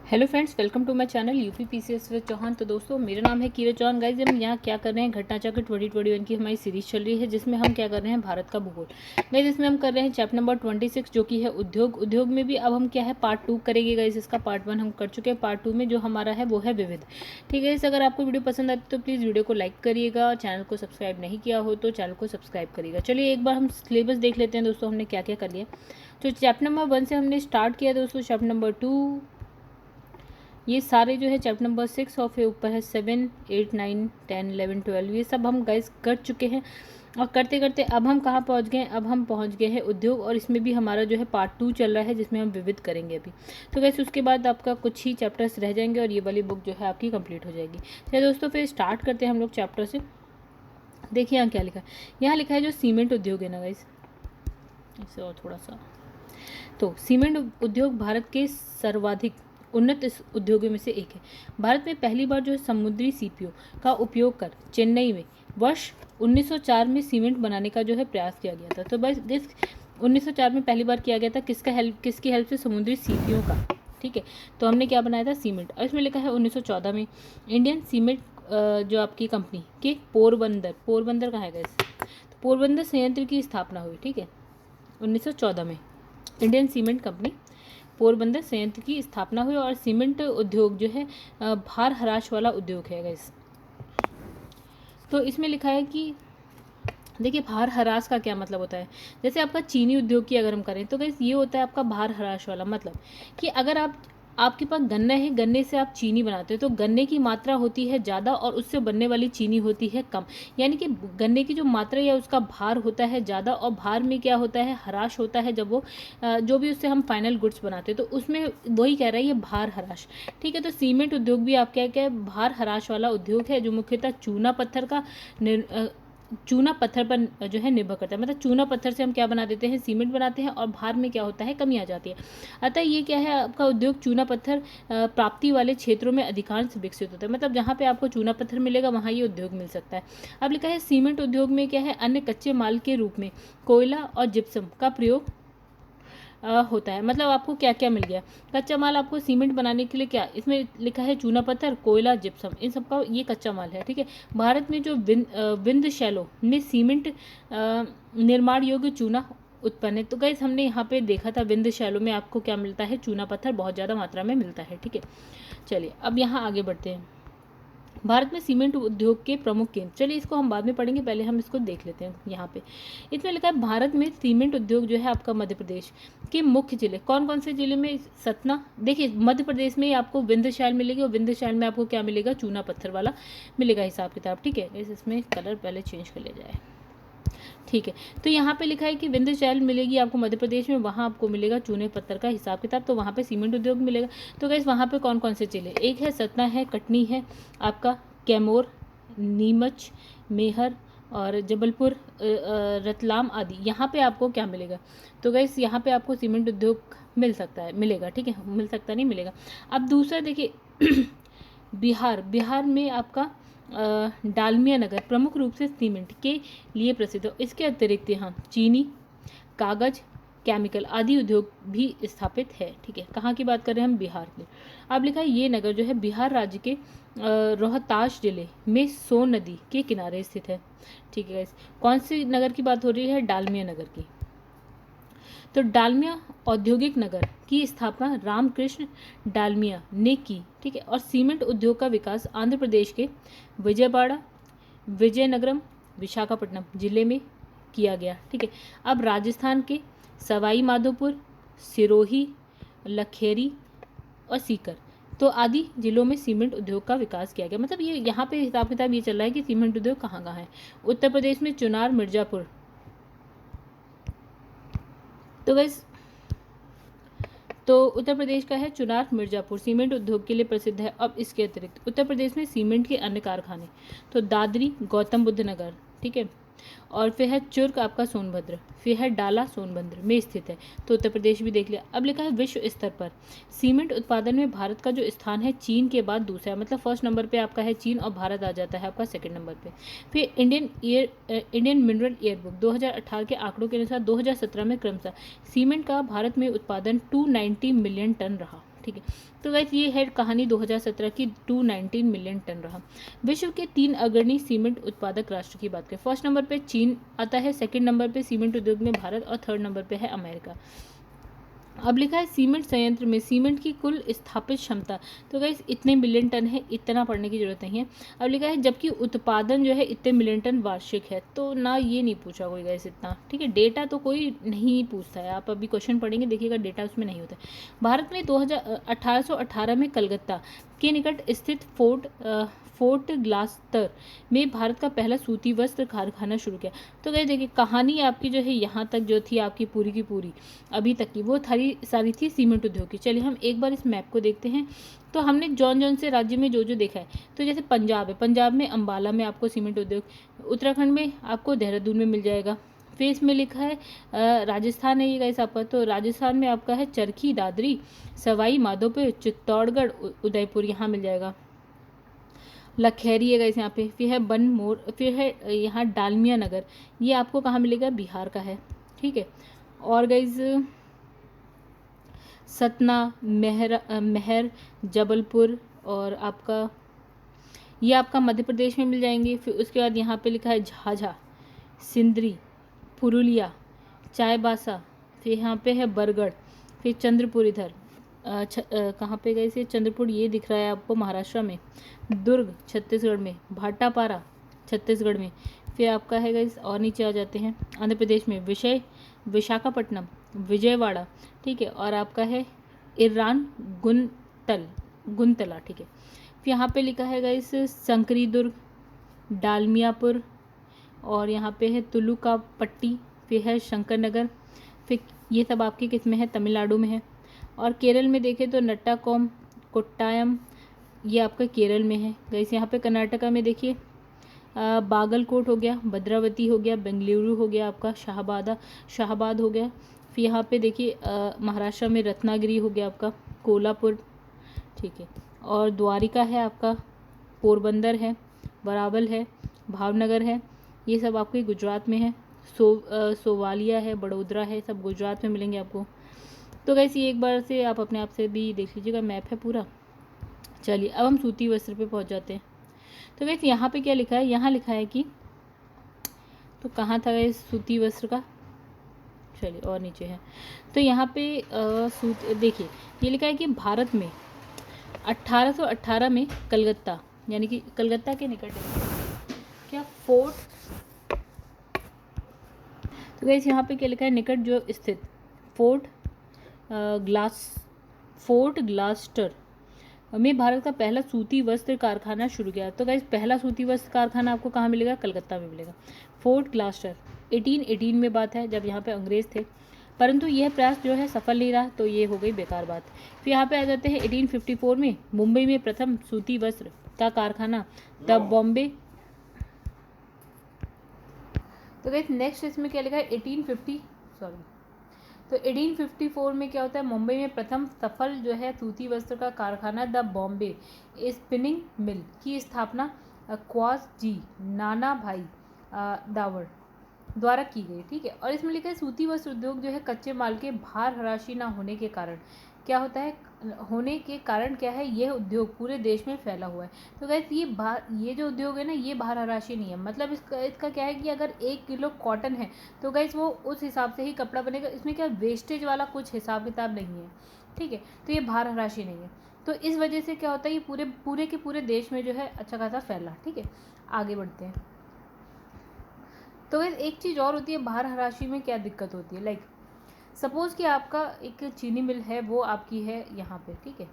Hello friends, welcome to my channel UP PCS with Chauhan. तो दोस्तों, मेरा नाम है कीरत चौहान। गाइज, हम यहाँ क्या कर रहे हैं, घटना चक्र 2021 की हमारी सीरीज चल रही है, जिसमें हम क्या कर रहे हैं, भारत का भूगोल। गाइज, इसमें हम कर रहे हैं चैप्टर नंबर 26, जो कि है उद्योग। उद्योग में भी अब हम क्या है, पार्ट 2 करेंगे। गाइज, इसका पार्ट 1 हम कर चुके हैं। पार्ट 2 में जो हमारा है वो है विविध। ठीक है, अगर आपको वीडियो पसंद आती तो प्लीज़ वीडियो को लाइक करिएगा। चैनल को सब्सक्राइब नहीं किया हो तो चैनल को सब्सक्राइब करिएगा। चलिए एक बार हम सिलेबस देख लेते हैं दोस्तों, हमने क्या क्या कर लिया। तो चैप्टर नंबर 1 से हमने स्टार्ट किया दोस्तों। चैप्टर नंबर 2, ये सारे जो है चैप्टर नंबर 6 और फिर ऊपर है 7, 8, 9, 10, 11, 12, ये सब हम गाइस कर चुके हैं। और करते करते अब हम कहाँ पहुँच गए, अब हम पहुँच गए हैं उद्योग। और इसमें भी हमारा जो है पार्ट 2 चल रहा है, जिसमें हम विविध करेंगे अभी। तो गाइस, उसके बाद आपका कुछ ही चैप्टर्स रह जाएंगे और ये वाली बुक जो है आपकी कंप्लीट हो जाएगी। चलिए दोस्तों, फिर स्टार्ट करते हैं हम लोग चैप्टर से। देखिए यहाँ क्या लिखा है। यहाँ लिखा है जो सीमेंट उद्योग है ना गाइस, इसे और थोड़ा सा। तो सीमेंट उद्योग भारत के सर्वाधिक उन्नत इस उद्योगों में से एक है। भारत में पहली बार जो है समुद्री सीपीओ का उपयोग कर चेन्नई में वर्ष 1904 में सीमेंट बनाने का जो है प्रयास किया गया था। तो बस 1904 में पहली बार किया गया था, किसकी हेल्प से, समुद्री सीपीओ का। ठीक है, तो हमने क्या बनाया था, सीमेंट। और इसमें लिखा है 1914 में इंडियन सीमेंट जो आपकी कंपनी के पोरबंदर कहाँ है गाइस, तो पोरबंदर संयंत्र की स्थापना हुई। ठीक है, 1914 में इंडियन सीमेंट कंपनी पोरबंदर संयंत्र की स्थापना हुई। और सीमेंट उद्योग जो है भार हराश वाला उद्योग है गाइस। तो इसमें लिखा है कि देखिए, भार हरास का क्या मतलब होता है। जैसे आपका चीनी उद्योग की अगर हम करें तो गाइस, ये होता है आपका भार हरास वाला मतलब कि अगर आपके पास गन्ना है, गन्ने से आप चीनी बनाते हो, तो गन्ने की मात्रा होती है ज़्यादा और उससे बनने वाली चीनी होती है कम। यानी कि गन्ने की जो मात्रा या उसका भार होता है ज़्यादा, और भार में क्या होता है, हराश होता है। जब वो जो भी उससे हम फाइनल गुड्स बनाते हैं, तो उसमें वही कह रहा है, ये भार हराश। ठीक है, तो सीमेंट उद्योग भी आप क्या क्या भार हराश वाला उद्योग है, जो मुख्यतः चूना पत्थर पर जो है निर्भर करता है। मतलब चूना पत्थर से हम क्या बना देते हैं, सीमेंट बनाते हैं, और भार में क्या होता है, कमी आ जाती है। अतः ये क्या है, आपका उद्योग चूना पत्थर प्राप्ति वाले क्षेत्रों में अधिकांश विकसित होता है। मतलब जहाँ पे आपको चूना पत्थर मिलेगा, वहाँ ये उद्योग मिल सकता है। अब लिखा है सीमेंट उद्योग में क्या है, अन्य कच्चे माल के रूप में कोयला और जिप्सम का प्रयोग होता है। मतलब आपको क्या क्या मिल गया, कच्चा माल आपको सीमेंट बनाने के लिए क्या, इसमें लिखा है चूना पत्थर, कोयला, जिप्सम, इन सब का ये कच्चा माल है। ठीक है, भारत में जो विंध्य शैलों में सीमेंट निर्माण योग्य चूना उत्पन्न है। तो गाइस, हमने यहाँ पे देखा था विंध्य शैलों में आपको क्या मिलता है, चूना पत्थर बहुत ज़्यादा मात्रा में मिलता है। ठीक है, चलिए अब यहाँ आगे बढ़ते हैं। भारत में सीमेंट उद्योग के प्रमुख केंद्र, चलिए इसको हम बाद में पढ़ेंगे, पहले हम इसको देख लेते हैं। यहाँ पे इसमें लिखा है भारत में सीमेंट उद्योग जो है आपका मध्य प्रदेश के मुख्य जिले कौन कौन से जिले में, सतना। देखिए, मध्य प्रदेश में ही आपको विंध्यशैल मिलेगी, और विंध्यशैल में आपको क्या मिलेगा, चूना पत्थर वाला मिलेगा हिसाब किताब। ठीक है, इसमें कलर पहले चेंज कर लिया जाए। ठीक है, तो यहाँ पे लिखा है कि विंध्यशैल मिलेगी आपको मध्य प्रदेश में, वहाँ आपको मिलेगा चूने पत्थर का हिसाब किताब, तो वहाँ पे सीमेंट उद्योग मिलेगा। तो गाइस, वहाँ पे कौन कौन से जिले, एक है सतना है, कटनी है, आपका कैमूर, नीमच, मेहर और जबलपुर, रतलाम आदि। यहाँ पे आपको क्या मिलेगा, तो गाइस यहाँ पे आपको सीमेंट उद्योग मिल सकता है, मिलेगा। ठीक है, मिल सकता नहीं, मिलेगा। अब दूसरा देखिए बिहार में आपका डालमिया नगर प्रमुख रूप से सीमेंट के लिए प्रसिद्ध है। इसके अतिरिक्त यहाँ चीनी, कागज, केमिकल आदि उद्योग भी स्थापित है। ठीक है, कहाँ की बात कर रहे हैं हम, बिहार की। अब लिखा है ये नगर जो है बिहार राज्य के रोहतास जिले में सोन नदी के किनारे स्थित है। ठीक है, कौन सी नगर की बात हो रही है, डालमिया नगर की। तो डालमिया औद्योगिक नगर की स्थापना रामकृष्ण डालमिया ने की। ठीक है, और सीमेंट उद्योग का विकास आंध्र प्रदेश के विजयवाड़ा, विजयनगरम, विशाखापट्टनम जिले में किया गया। ठीक है, अब राजस्थान के सवाई माधोपुर, सिरोही, लखेरी और सीकर तो आदि जिलों में सीमेंट उद्योग का विकास किया गया। मतलब ये यहाँ पे हिसाब किताब ये चल रहा है कि सीमेंट उद्योग कहाँ कहाँ है। उत्तर प्रदेश में चुनार, मिर्जापुर। तो गैस, तो उत्तर प्रदेश का है चुनार, मिर्जापुर, सीमेंट उद्योग के लिए प्रसिद्ध है। अब इसके अतिरिक्त उत्तर प्रदेश में सीमेंट के अन्य कारखाने, तो दादरी, गौतम बुद्ध नगर, ठीक है, और फिर है चुर्क आपका सोनभद्र, फिर है डाला सोनभद्र में स्थित है। तो उत्तर प्रदेश भी देख लिया। अब लिखा है विश्व स्तर पर सीमेंट उत्पादन में भारत का जो स्थान है, चीन के बाद दूसरा है। मतलब फर्स्ट नंबर पे आपका है चीन, और भारत आ जाता है आपका सेकंड नंबर पे। फिर इंडियन मिनरल ईयरबुक 2018 के आंकड़ों के अनुसार 2017 में क्रमशः सीमेंट का भारत में उत्पादन 290 मिलियन टन रहा। ठीक है। तो गाइस ये है कहानी 2017 की। 219 मिलियन टन रहा। विश्व के 3 अग्रणी सीमेंट उत्पादक राष्ट्र की बात करें, फर्स्ट नंबर पे चीन आता है, सेकंड नंबर पे सीमेंट उद्योग में भारत और थर्ड नंबर पे है अमेरिका। अब लिखा है सीमेंट संयंत्र में सीमेंट की कुल स्थापित क्षमता, तो गाइस इतने मिलियन टन है, इतना पढ़ने की जरूरत नहीं है। अब लिखा है जबकि उत्पादन जो है इतने मिलियन टन वार्षिक है, तो ना ये नहीं पूछा कोई गाइस इतना, ठीक है। डेटा तो कोई नहीं पूछता है, आप अभी क्वेश्चन पढ़ेंगे देखिएगा डेटा उसमें नहीं होता है। भारत में 1818 में कलकत्ता के निकट स्थित फोर्ट ग्लास्टर में भारत का पहला सूती वस्त्र कारखाना शुरू किया। तो गाइस देखिए कहानी आपकी जो है यहाँ तक जो थी आपकी पूरी की पूरी अभी तक की, वो सारी थी सीमेंट उद्योग की। चलिए हम एक बार इस मैप को देखते हैं। तो हमने जौन से राज्य में जो देखा है, तो जैसे पंजाब है, पंजाब में अंबाला में आपको सीमेंट उद्योग, उत्तराखंड में आपको देहरादून में मिल जाएगा। फिर इसमें लिखा है राजस्थान है ये गाइस आपका, तो राजस्थान में आपका है चरखी दादरी, सवाई माधोपुर, चित्तौड़गढ़, उदयपुर, यहाँ मिल जाएगा। लखेरी है गाइस यहाँ पे। फिर है बनमोर, फिर है यहाँ डालमिया नगर, ये आपको कहाँ मिलेगा, बिहार का है, ठीक है। और गाइस सतना, महर, जबलपुर और आपका ये आपका मध्य प्रदेश में मिल जाएंगे। फिर उसके बाद यहाँ पे लिखा है झाझा, सिंदरी, पुरुलिया, चाईबासा, फिर यहाँ पे है बरगढ़, फिर चंद्रपुर इधर कहाँ पे गए से चंद्रपुर ये दिख रहा है आपको महाराष्ट्र में, दुर्ग छत्तीसगढ़ में, भाटापारा छत्तीसगढ़ में, फिर आपका है गाइस और नीचे आ जाते हैं आंध्र प्रदेश में विशाखापट्टनम, विजयवाड़ा, ठीक है। और आपका है ईरान गुंतला, ठीक है। फिर यहाँ पे लिखा है गाइस संकरी दुर्ग, डालमियापुर, और यहाँ पे है तुलुकापट्टी, फिर है शंकर नगर, फिर ये सब आपके किस में है, तमिलनाडु में है। और केरल में देखें तो नट्टाकोम, कोट्टायम, ये आपका केरल में है गाइस। यहाँ पे कर्नाटका में देखिए बागलकोट हो गया, भद्रावती हो गया, बेंगलुरु हो गया, आपका शाहबाद हो गया। फिर यहाँ पे देखिए महाराष्ट्र में रत्नागिरी हो गया आपका, कोल्हापुर, ठीक है। और द्वारिका है आपका, पोरबंदर है, वरावल है, भावनगर है, ये सब आपके गुजरात में है। सोवालिया है, बड़ोदरा है, सब गुजरात में मिलेंगे आपको। तो गाइस ये एक बार से आप अपने आप से भी देख लीजिएगा, मैप है पूरा। चलिए अब हम सूती वस्त्र पे पहुंच जाते हैं। तो गाइस यहाँ पे क्या लिखा है, यहाँ लिखा है कि, तो कहाँ था गाइस सूती वस्त्र का, चलिए और नीचे है। तो यहाँ पे देखिए ये लिखा है कि भारत में 1818 में कलकत्ता, यानी कि कलकत्ता के निकट क्या फोर्ट, तो गाइस यहाँ पे क्या लिखा है, निकट जो स्थित फोर्ट ग्लास्टर में भारत का पहला सूती वस्त्र कारखाना शुरू किया। तो गाइस पहला सूती वस्त्र कारखाना आपको कहाँ मिलेगा, कलकत्ता में मिलेगा, फोर्ट ग्लास्टर। 1818 में बात है जब यहाँ पे अंग्रेज थे, परंतु यह प्रयास जो है सफल नहीं रहा, तो ये हो गई बेकार बात। फिर यहाँ पे आ जाते हैं 1854 में मुंबई में प्रथम सूती वस्त्र का कारखाना द बॉम्बे। तो गाइस नेक्स्ट इसमें क्या लिखा है 1854 में क्या होता है, मुंबई में प्रथम सफल जो है सूती वस्त्र का कारखाना द बॉम्बे स्पिनिंग मिल की स्थापना क्वास जी नाना भाई दावड़ द्वारा की गई, ठीक है। और इसमें लिखा है सूती वस्त्र उद्योग जो है कच्चे माल के भार हराशी ना होने के कारण क्या होता है, होने के कारण क्या है, यह उद्योग पूरे देश में फैला हुआ है। तो गाइस ये जो उद्योग है ना, ये भार हराशी नहीं है, मतलब इसका क्या है कि अगर 1 किलो कॉटन है तो गाइस वो उस हिसाब से ही कपड़ा बनेगा, इसमें क्या वेस्टेज वाला कुछ हिसाब किताब नहीं है, ठीक है। तो ये भार हराशी नहीं है, तो इस वजह से क्या होता है, ये पूरे के पूरे देश में जो है अच्छा खासा फैला, ठीक है। आगे बढ़ते हैं। तो गाइस एक चीज़ और होती है, भार हराशी में क्या दिक्कत होती है, लाइक सपोज़ कि आपका एक चीनी मिल है, वो आपकी है यहाँ पे, ठीक है।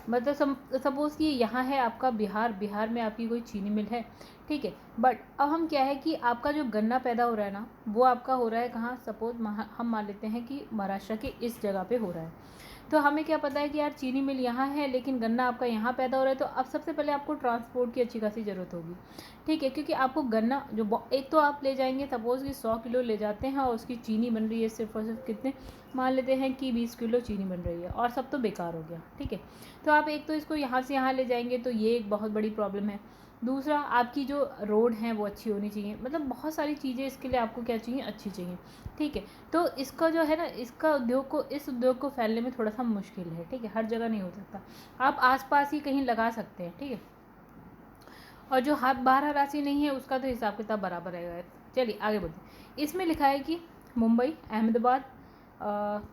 मतलब सपोज़ कि यहाँ है आपका बिहार में आपकी कोई चीनी मिल है, ठीक है। बट अब हम क्या है कि आपका जो गन्ना पैदा हो रहा है ना, वो आपका हो रहा है कहाँ, सपोज हम मान लेते हैं कि महाराष्ट्र के इस जगह पे हो रहा है। तो हमें क्या पता है कि यार चीनी मिल यहाँ है लेकिन गन्ना आपका यहाँ पैदा हो रहा है, तो अब सबसे पहले आपको ट्रांसपोर्ट की अच्छी खासी ज़रूरत होगी, ठीक है। क्योंकि आपको गन्ना जो एक तो आप ले जाएंगे, सपोज़ कि 100 किलो ले जाते हैं और उसकी चीनी बन रही है सिर्फ और सिर्फ कितने, मान लेते हैं कि 20 किलो चीनी बन रही है, और सब तो बेकार हो गया, ठीक है। तो आप एक तो इसको यहाँ से यहाँ ले जाएंगे, तो ये एक बहुत बड़ी प्रॉब्लम है। दूसरा, आपकी जो रोड हैं वो अच्छी होनी चाहिए, मतलब बहुत सारी चीज़ें इसके लिए आपको क्या चाहिए, अच्छी चाहिए, ठीक है। तो इसका जो है ना, इसका उद्योग को, इस उद्योग को फैलने में थोड़ा सा मुश्किल है, ठीक है, हर जगह नहीं हो सकता, आप आसपास ही कहीं लगा सकते हैं, ठीक है। और जो हाथ बारह राशि नहीं है उसका तो हिसाब किताब बराबर रहेगा। चलिए आगे बढ़ते हैं। इसमें लिखा है कि मुंबई, अहमदाबाद,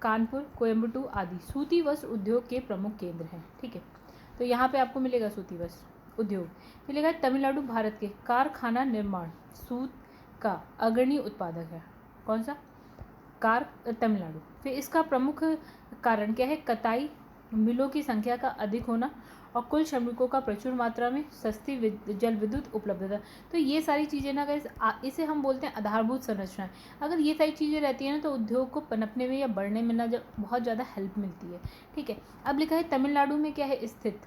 कानपुर, कोयम्बटूर आदि सूती वस्त्र उद्योग के प्रमुख केंद्र हैं, ठीक है। तो यहाँ पे आपको मिलेगा सूती वस्त्र उद्योग। फिर लिखा है तमिलनाडु भारत के कारखाना निर्माण सूत का अग्रणी उत्पादक है। कौन सा? तमिलनाडु। फिर इसका प्रमुख कारण क्या है? कताई मिलों की संख्या का अधिक होना और कुल श्रमिकों का प्रचुर मात्रा में सस्ती जल विद्युत उपलब्धता। तो ये सारी चीज़ें ना गाइस, इसे हम बोलते हैं आधारभूत संरचना। अगर ये सारी चीज़ें रहती हैं ना तो उद्योग को पनपने में या बढ़ने में ना बहुत ज़्यादा हेल्प मिलती है, ठीक है। अब लिखा है तमिलनाडु में क्या है स्थित?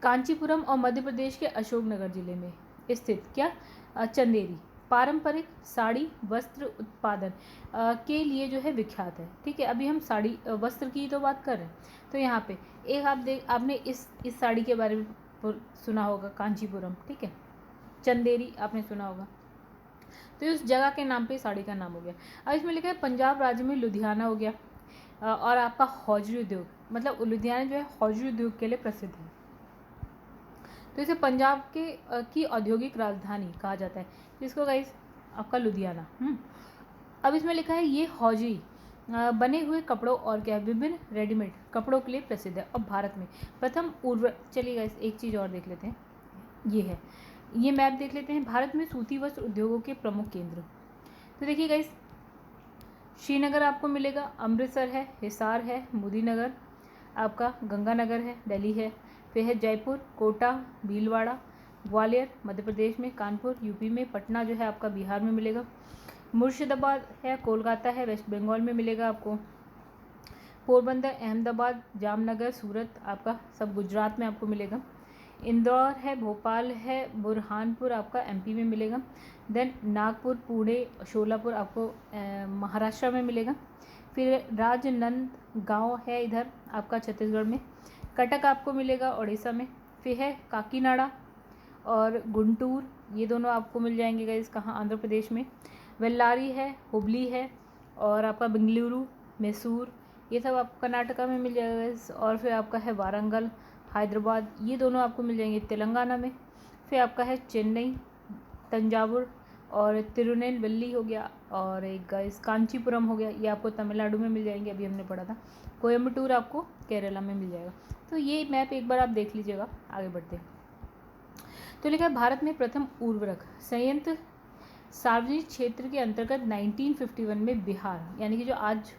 कांचीपुरम और मध्य प्रदेश के अशोकनगर जिले में स्थित क्या? चंदेरी पारंपरिक साड़ी वस्त्र उत्पादन के लिए जो है विख्यात है, ठीक है। अभी हम साड़ी वस्त्र की तो बात कर रहे हैं। तो यहाँ पे एक आपने इस साड़ी के बारे में सुना होगा, कांचीपुरम, ठीक है। चंदेरी आपने सुना होगा, तो उस जगह के नाम पे साड़ी का नाम हो गया। अब इसमें लिखा है पंजाब राज्य में लुधियाना हो गया, और आपका हौजरी उद्योग, मतलब लुधियाना जो है हौजरी उद्योग के लिए प्रसिद्ध है, तो इसे पंजाब की औद्योगिक राजधानी कहा जाता है, जिसको गाइस आपका लुधियाना। अब इसमें लिखा है ये हौजरी बने हुए कपड़ों और क्या विभिन्न रेडीमेड कपड़ों के लिए प्रसिद्ध है। और भारत में प्रथम चलिए गाइस एक चीज़ और देख लेते हैं, ये है, ये मैप देख लेते हैं। भारत में सूती वस्त्र उद्योगों के प्रमुख केंद्र, तो देखिए गाइस, श्रीनगर आपको मिलेगा, अमृतसर है, हिसार है, मोदीनगर, आपका गंगानगर है, दिल्ली है, फिर है जयपुर, कोटा, भीलवाड़ा, ग्वालियर मध्य प्रदेश में, कानपुर यूपी में, पटना जो है आपका बिहार में मिलेगा, मुर्शिदाबाद है, कोलकाता है, वेस्ट बंगाल में मिलेगा आपको, पोरबंदर, अहमदाबाद, जामनगर, सूरत आपका सब गुजरात में आपको मिलेगा, इंदौर है, भोपाल है, बुरहानपुर आपका एमपी में मिलेगा, देन नागपुर, पुणे, शोलापुर आपको महाराष्ट्र में मिलेगा, फिर राजनांदगांव है इधर आपका छत्तीसगढ़ में, कटक आपको मिलेगा उड़ीसा में, फिर है काकीनाडा और गुंटूर, ये दोनों आपको मिल जाएंगे गाइस कहाँ? आंध्र प्रदेश में, बेल्लारी है, हुबली है, और आपका बेंगलुरु, मैसूर, ये सब आपको कर्नाटका में मिल जाएगा गाइस, और फिर आपका है वारंगल, हैदराबाद, ये दोनों आपको मिल जाएंगे तेलंगाना में, फिर आपका है चेन्नई, तंजावुर और तिरुनेलवेली हो गया, और एक गाइस कांचीपुरम हो गया, ये आपको तमिलनाडु में मिल जाएंगे, अभी हमने पढ़ा था, कोयम्बटूर आपको केरला में मिल जाएगा। तो ये मैप एक बार आप देख लीजिएगा। आगे बढ़ते हैं। तो लिखा है भारत में प्रथम उर्वरक संयंत्र सार्वजनिक क्षेत्र के अंतर्गत 1951 में बिहार, यानी कि जो आज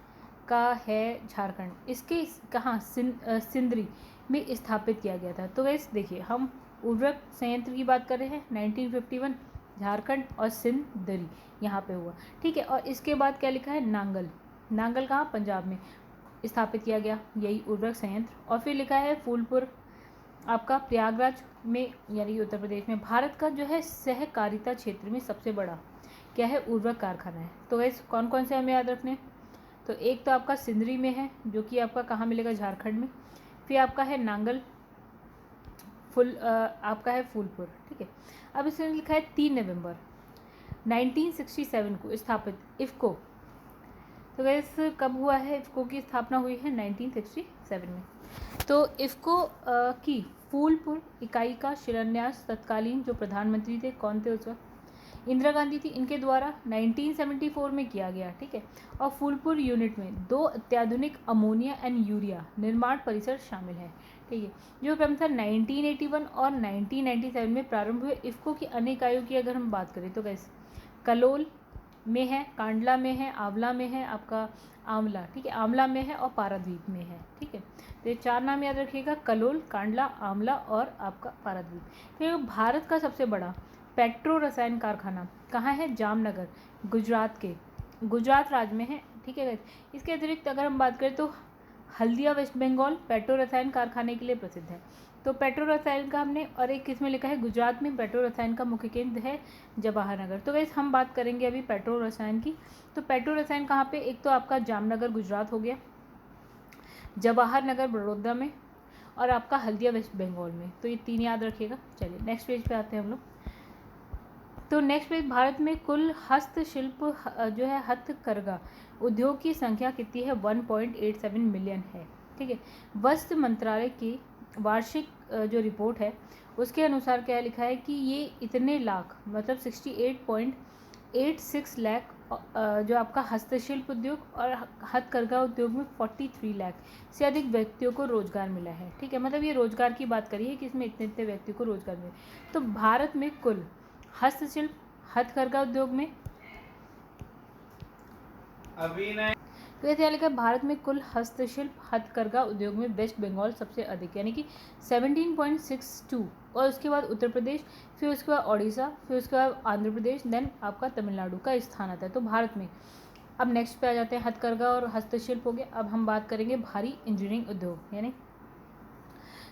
का है झारखंड, इसके कहाँ सिंदरी में स्थापित किया गया था। तो वैसे देखिए, हम उर्वरक संयंत्र की बात कर रहे हैं, 1951 झारखंड और सिंदरी यहाँ पे हुआ, ठीक है। और इसके बाद क्या लिखा है? नांगल, नांगल कहाँ? पंजाब में स्थापित किया गया यही उर्वरक संयंत्र। और फिर लिखा है फूलपुर आपका प्रयागराज में, यानी कि उत्तर प्रदेश में, भारत का जो है सहकारिता क्षेत्र में सबसे बड़ा क्या है? उर्वरक कारखाना है। तो वैसे कौन कौन से हमें याद रखने? तो एक तो आपका सिंदरी में है, जो कि आपका कहाँ मिलेगा? झारखंड में। फिर आपका है नांगल, आपका है फूलपुर, ठीक है। अब इसमें लिखा है 3 नवंबर 1967 को स्थापित इफ़को। तो वैसे कब हुआ है इफ़को की स्थापना? हुई है 1967 में। तो इफ़को की फूलपुर इकाई का शिलान्यास तत्कालीन जो प्रधानमंत्री थे, कौन थे उस वक्त? इंदिरा गांधी थी, इनके द्वारा 1974 में किया गया, ठीक है। और फूलपुर यूनिट में 2 अत्याधुनिक अमोनिया एंड यूरिया निर्माण परिसर शामिल है, ठीक है। जो क्रमशः 1981 और 1997 में प्रारंभ हुए। इफ़को की अन्य इकाइयों की अगर हम बात करें तो कैसे? कलोल में है, कांडला में है, आंवला में है, आपका आंवला, ठीक है, आंवला में है, और पारादीप में है, ठीक है। तो ये 4 नाम याद रखिएगा, कलोल, कांडला, आंवला और आपका पारादीप। फिर भारत का सबसे बड़ा पेट्रो रसायन कारखाना कहाँ है? जामनगर, गुजरात राज्य में है, ठीक है। इसके अतिरिक्त अगर हम बात करें तो हल्दिया वेस्ट बंगाल पेट्रो रसायन कारखाने के लिए प्रसिद्ध है। तो पेट्रो रसायन का हमने, और एक किसमें लिखा है? गुजरात में पेट्रो रसायन का मुख्य केंद्र है जवाहर नगर। तो वैसे हम बात करेंगे अभी पेट्रो रसायन की। तो पेट्रो रसायन कहाँ पे? एक तो आपका जामनगर गुजरात हो गया, जवाहर नगर बड़ौदा में, और आपका हल्दिया वेस्ट बंगाल में। तो ये 3 याद रखिएगा। चलिए नेक्स्ट पेज पे आते हैं हम लोग। तो नेक्स्ट पेज, भारत में कुल हस्तशिल्प जो है हथकरघा उद्योग की संख्या कितनी है? 1.87 मिलियन है। ठीक है, वस्त्र मंत्रालय की वार्षिक जो रिपोर्ट है उसके अनुसार क्या लिखा है कि ये इतने लाख मतलब 68.86 लाख जो आपका हस्तशिल्प उद्योग और हथकरघा उद्योग में 43 लाख से अधिक व्यक्तियों को रोजगार मिला है। ठीक है, मतलब ये रोजगार की बात करी है कि इसमें इतने इतने व्यक्तियों को रोजगार मिला। तो भारत में कुल हस्तशिल्प हथकरघा उद्योग में तो ऐसे लिखा है, भारत में कुल हस्तशिल्प हथकरघा उद्योग में वेस्ट बंगाल सबसे अधिक यानी कि 17.62, और उसके बाद उत्तर प्रदेश, फिर उसके बाद उड़ीसा, फिर उसके बाद आंध्र प्रदेश, देन आपका तमिलनाडु का स्थान आता है। तो भारत में अब नेक्स्ट पे आ जाते हैं, हथकरघा और हस्तशिल्प हो गया। अब हम बात करेंगे भारी इंजीनियरिंग उद्योग यानी,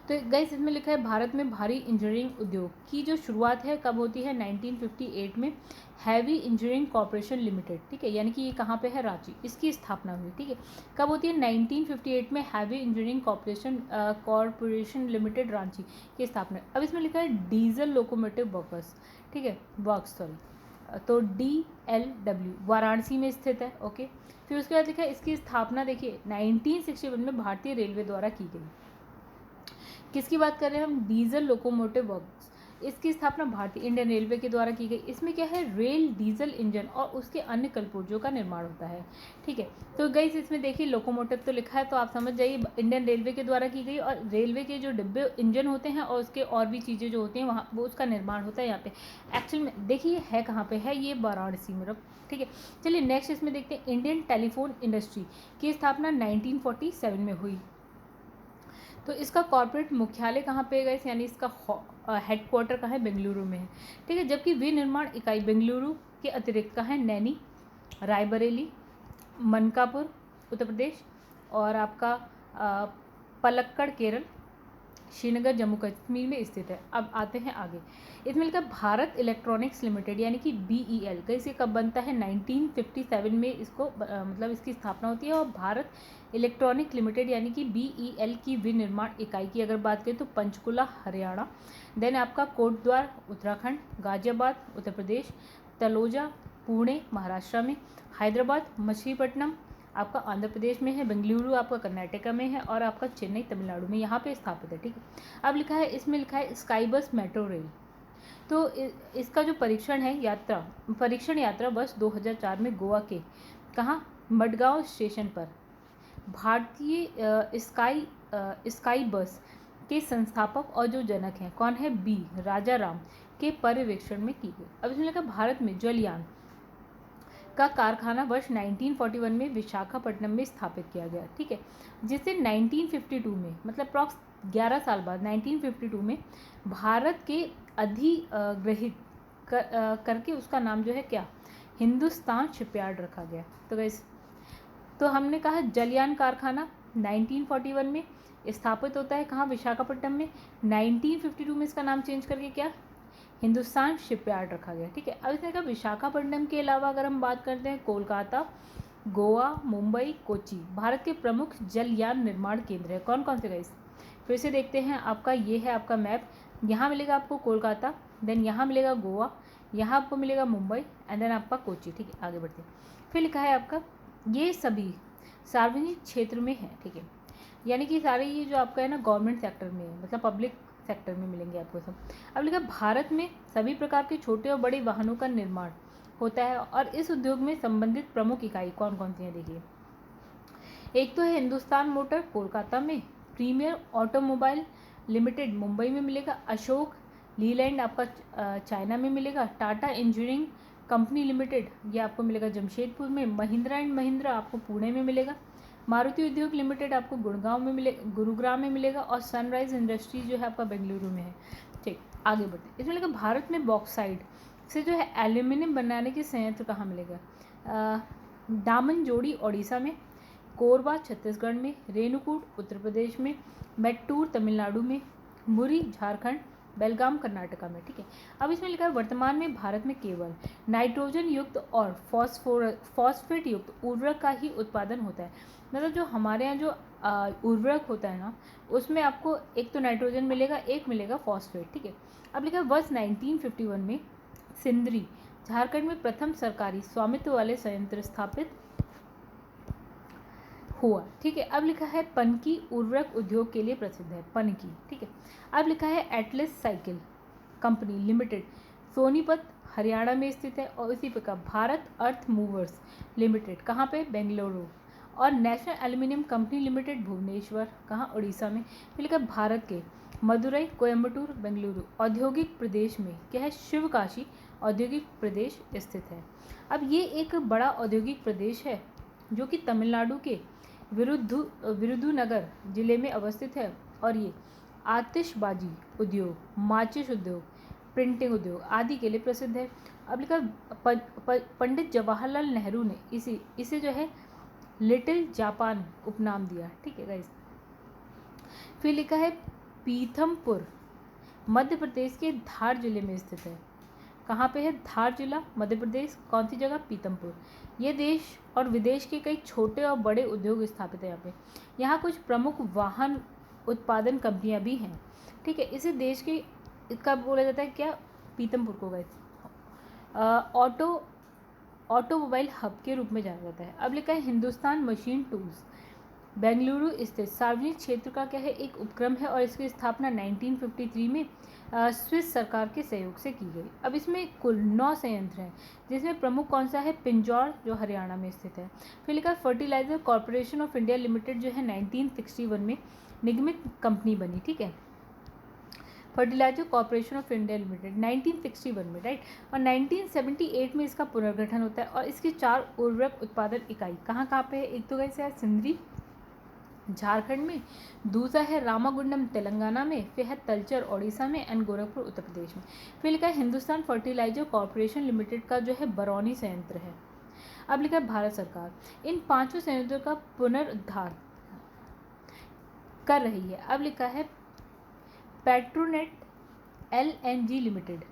तो गाइस इसमें लिखा है भारत में भारी इंजीनियरिंग उद्योग की जो शुरुआत है कब होती है? 1958 में हैवी इंजीनियरिंग कॉरपोरेशन लिमिटेड। ठीक है, यानी कि ये कहाँ पे है? रांची, इसकी स्थापना हुई। ठीक है, कब होती है? 1958 में heavy engineering corporation limited Ranchi की स्थापना। अब इसमें लिखा है डीजल लोकोमोटिव वर्कर्स। ठीक है, वर्क्स सॉरी, तो DLW वाराणसी में स्थित है। ओके, फिर उसके बाद लिखा है इसकी स्थापना देखिए 1961 में भारतीय रेलवे द्वारा की गई। किसकी बात कर रहे हैं हम? Diesel locomotive works. इसकी स्थापना भारतीय इंडियन रेलवे के द्वारा की गई। इसमें क्या है? रेल डीजल इंजन और उसके अन्य कलपुर्जों का निर्माण होता है। ठीक है, तो गाइस इसमें देखिए लोकोमोटिव तो लिखा है, तो आप समझ जाइए इंडियन रेलवे के द्वारा की गई, और रेलवे के जो डिब्बे इंजन होते हैं और उसके और भी चीज़ें जो होती हैं वहाँ वो उसका निर्माण होता है यहाँ पे। एक्चुअल में देखिए है कहाँ पे है? ये वाराणसी में। ठीक है, चलिए नेक्स्ट इसमें देखते हैं, इंडियन टेलीफोन इंडस्ट्री की स्थापना 1947 में हुई। तो इसका कॉर्पोरेट मुख्यालय कहाँ पे गए, यानी इसका हेडक्वार्टर कहाँ है? बेंगलुरु में है। ठीक है, जबकि विनिर्माण इकाई बेंगलुरु के अतिरिक्त कहाँ है? नैनी, रायबरेली, मनकापुर उत्तर प्रदेश, और आपका पलक्कड़ केरल, श्रीनगर जम्मू कश्मीर में स्थित है। अब आते हैं आगे, इसमें लिखा भारत इलेक्ट्रॉनिक्स लिमिटेड यानी कि BEL। कैसे कब बनता है? 1957 में इसको मतलब इसकी स्थापना होती है। और भारत इलेक्ट्रॉनिक लिमिटेड यानी कि BEL की विनिर्माण इकाई की अगर बात करें तो पंचकुला हरियाणा, देन आपका कोटद्वार उत्तराखंड, गाजियाबाद उत्तर प्रदेश, तलोजा पुणे महाराष्ट्र में, हैदराबाद मछलीपट्टनम आपका आंध्र प्रदेश में है, बेंगलुरु आपका कर्नाटका में है, और आपका चेन्नई तमिलनाडु में यहाँ पे स्थापित है। ठीक है, अब लिखा है इसमें लिखा है स्काई बस मेट्रो रेल। तो इसका जो परीक्षण यात्रा वर्ष 2004 में गोवा के कहाँ? मडगांव स्टेशन पर भारतीय स्काई बस के संस्थापक और जो जनक हैं कौन है? B राजा राम के पर्यवेक्षण में की गई। अब इसमें लिखा भारत में जलयान का कारखाना वर्ष 1941 में विशाखापट्टनम में स्थापित किया गया। ठीक है, जिसे 1952 में मतलब अप्रॉक्स 11 साल बाद 1952 में भारत के अधिग्रहित करके उसका नाम जो है क्या? हिंदुस्तान शिपयार्ड रखा गया। तो वैसे तो हमने कहा जलयान कारखाना 1941 में स्थापित होता है कहाँ? विशाखापट्टनम में। 1952 में इसका नाम चेंज करके क्या? हिंदुस्तान शिपयार्ड रखा गया। ठीक है, अब इसने कहा विशाखापट्टनम के अलावा अगर हम बात करते हैं कोलकाता, गोवा, मुंबई, कोच्चि भारत के प्रमुख जलयान निर्माण केंद्र है। कौन कौन से गाइस? फिर से देखते हैं, आपका ये है आपका मैप। यहाँ मिलेगा आपको कोलकाता, देन यहाँ मिलेगा गोवा, यहाँ आपको मिलेगा मुंबई, एंड देन आपका कोच्चि। ठीक है, आगे बढ़ते हैं। फिर लिखा है आपका ये सभी सार्वजनिक क्षेत्र में है। ठीक है, यानी कि सारे ये जो आपका है ना गवर्नमेंट सेक्टर में है, मतलब पब्लिक सेक्टर में मिलेंगे आपको सब। अब लिखा भारत में सभी प्रकार के छोटे और बड़े वाहनों का निर्माण होता है, और इस उद्योग में संबंधित प्रमुख इकाई कौन कौन सी हैं देखिए। एक तो है हिंदुस्तान मोटर कोलकाता में, प्रीमियर ऑटोमोबाइल लिमिटेड मुंबई में मिलेगा, अशोक लीलैंड आपका चाइना में मिलेगा, टाटा इंजीनियरिंग कंपनी लिमिटेड ये आपको मिलेगा जमशेदपुर में, महिंद्रा एंड महिंद्रा आपको पुणे में मिलेगा, मारुति उद्योग लिमिटेड आपको गुरुग्राम में मिलेगा, और सनराइज इंडस्ट्रीज जो है आपका बेंगलुरु में है। ठीक, आगे बढ़ते। इसमें लिखा भारत में बॉक्साइड से जो है एल्यूमिनियम बनाने के संयंत्र कहाँ मिलेगा? दामनजोड़ी ओडिशा में, कोरबा छत्तीसगढ़ में, रेणुकूट उत्तर प्रदेश में, मेट्टूर तमिलनाडु में, मुरी झारखंड, बेलगाम कर्नाटका में, ठीक है। अब इसमें लिखा है वर्तमान में भारत में केवल नाइट्रोजन युक्त और फॉस्फेट युक्त उर्वरक का ही उत्पादन होता है। मतलब जो हमारे यहाँ जो उर्वरक होता है ना, उसमें आपको एक तो नाइट्रोजन मिलेगा, एक मिलेगा फॉस्फेट, ठीक है। अब लिखा है वर्ष 1951 में सिंदरी झारखंड में प्रथम सरकारी स्वामित्व वाले संयंत्र स्थापित हुआ, ठीक है। अब लिखा है पनकी उर्वरक उद्योग के लिए प्रसिद्ध है, पनकी, ठीक है। अब लिखा है Atlas cycle company limited Sonipat Haryana में स्थित है, और इसी प्रकार भारत अर्थ मूवर्स लिमिटेड कहाँ पे, बेंगलुरु, और national aluminium company limited Bhubaneswar, कहाँ, उड़ीसा में। फिर लिखा भारत के मदुरई, कोयम्बटूर, बेंगलुरु औद्योगिक प्रदेश में क्या है, शिवकाशी औद्योगिक प्रदेश स्थित है। अब ये एक बड़ा औद्योगिक प्रदेश है जो कि तमिलनाडु के विरुधुनगर जिले में अवस्थित है, और ये आतिशबाजी उद्योग, माचिस उद्योग, प्रिंटिंग उद्योग आदि के लिए प्रसिद्ध है। अब लिखा पंडित जवाहरलाल नेहरू ने इसे जो है लिटिल जापान उपनाम दिया, ठीक है गाइस। फिर लिखा है पीथमपुर मध्य प्रदेश के धार जिले में स्थित है। कहाँ पे है, धार जिला मध्य प्रदेश, कौन सी जगह, पीथमपुर। ये देश और विदेश के कई छोटे और बड़े उद्योग स्थापित है यहाँ पे। यहाँ कुछ प्रमुख वाहन उत्पादन कंपनियाँ भी हैं, ठीक है। इसे देश के इसका बोला जाता है क्या, पीथमपुर को गाइस ऑटोमोबाइल हब के रूप में जाना जाता है। अब लिखा है हिंदुस्तान मशीन टूल्स बेंगलुरु स्थित सार्वजनिक क्षेत्र का क्या है, एक उपक्रम है, और इसकी स्थापना 1953 में स्विस सरकार के सहयोग से की गई। अब इसमें कुल 9 संयंत्र हैं, जिसमें प्रमुख कौन सा है, पिंजौर जो हरियाणा में स्थित है। फिर लिखा है fertiliser corporation of India limited जो है 1961 में निगमित कंपनी बनी, ठीक है। Fertiliser corporation of India limited 1961 में, राइट। और 1978 में इसका पुनर्गठन होता है, और इसकी 4 उर्वरक उत्पादन इकाई कहाँ कहाँ पे है, एक तो कैसे है सिंदरी झारखंड में, दूसरा है रामागुंडम तेलंगाना में, फिर है तलचर ओडिशा में, एंड गोरखपुर उत्तर प्रदेश में। फिर लिखा है हिंदुस्तान फर्टिलाइजर कॉरपोरेशन लिमिटेड का जो है बरौनी संयंत्र है। अब लिखा है भारत सरकार इन 5 संयंत्रों का पुनरुद्धार कर रही है। अब लिखा है पेट्रोनेट LNG लिमिटेड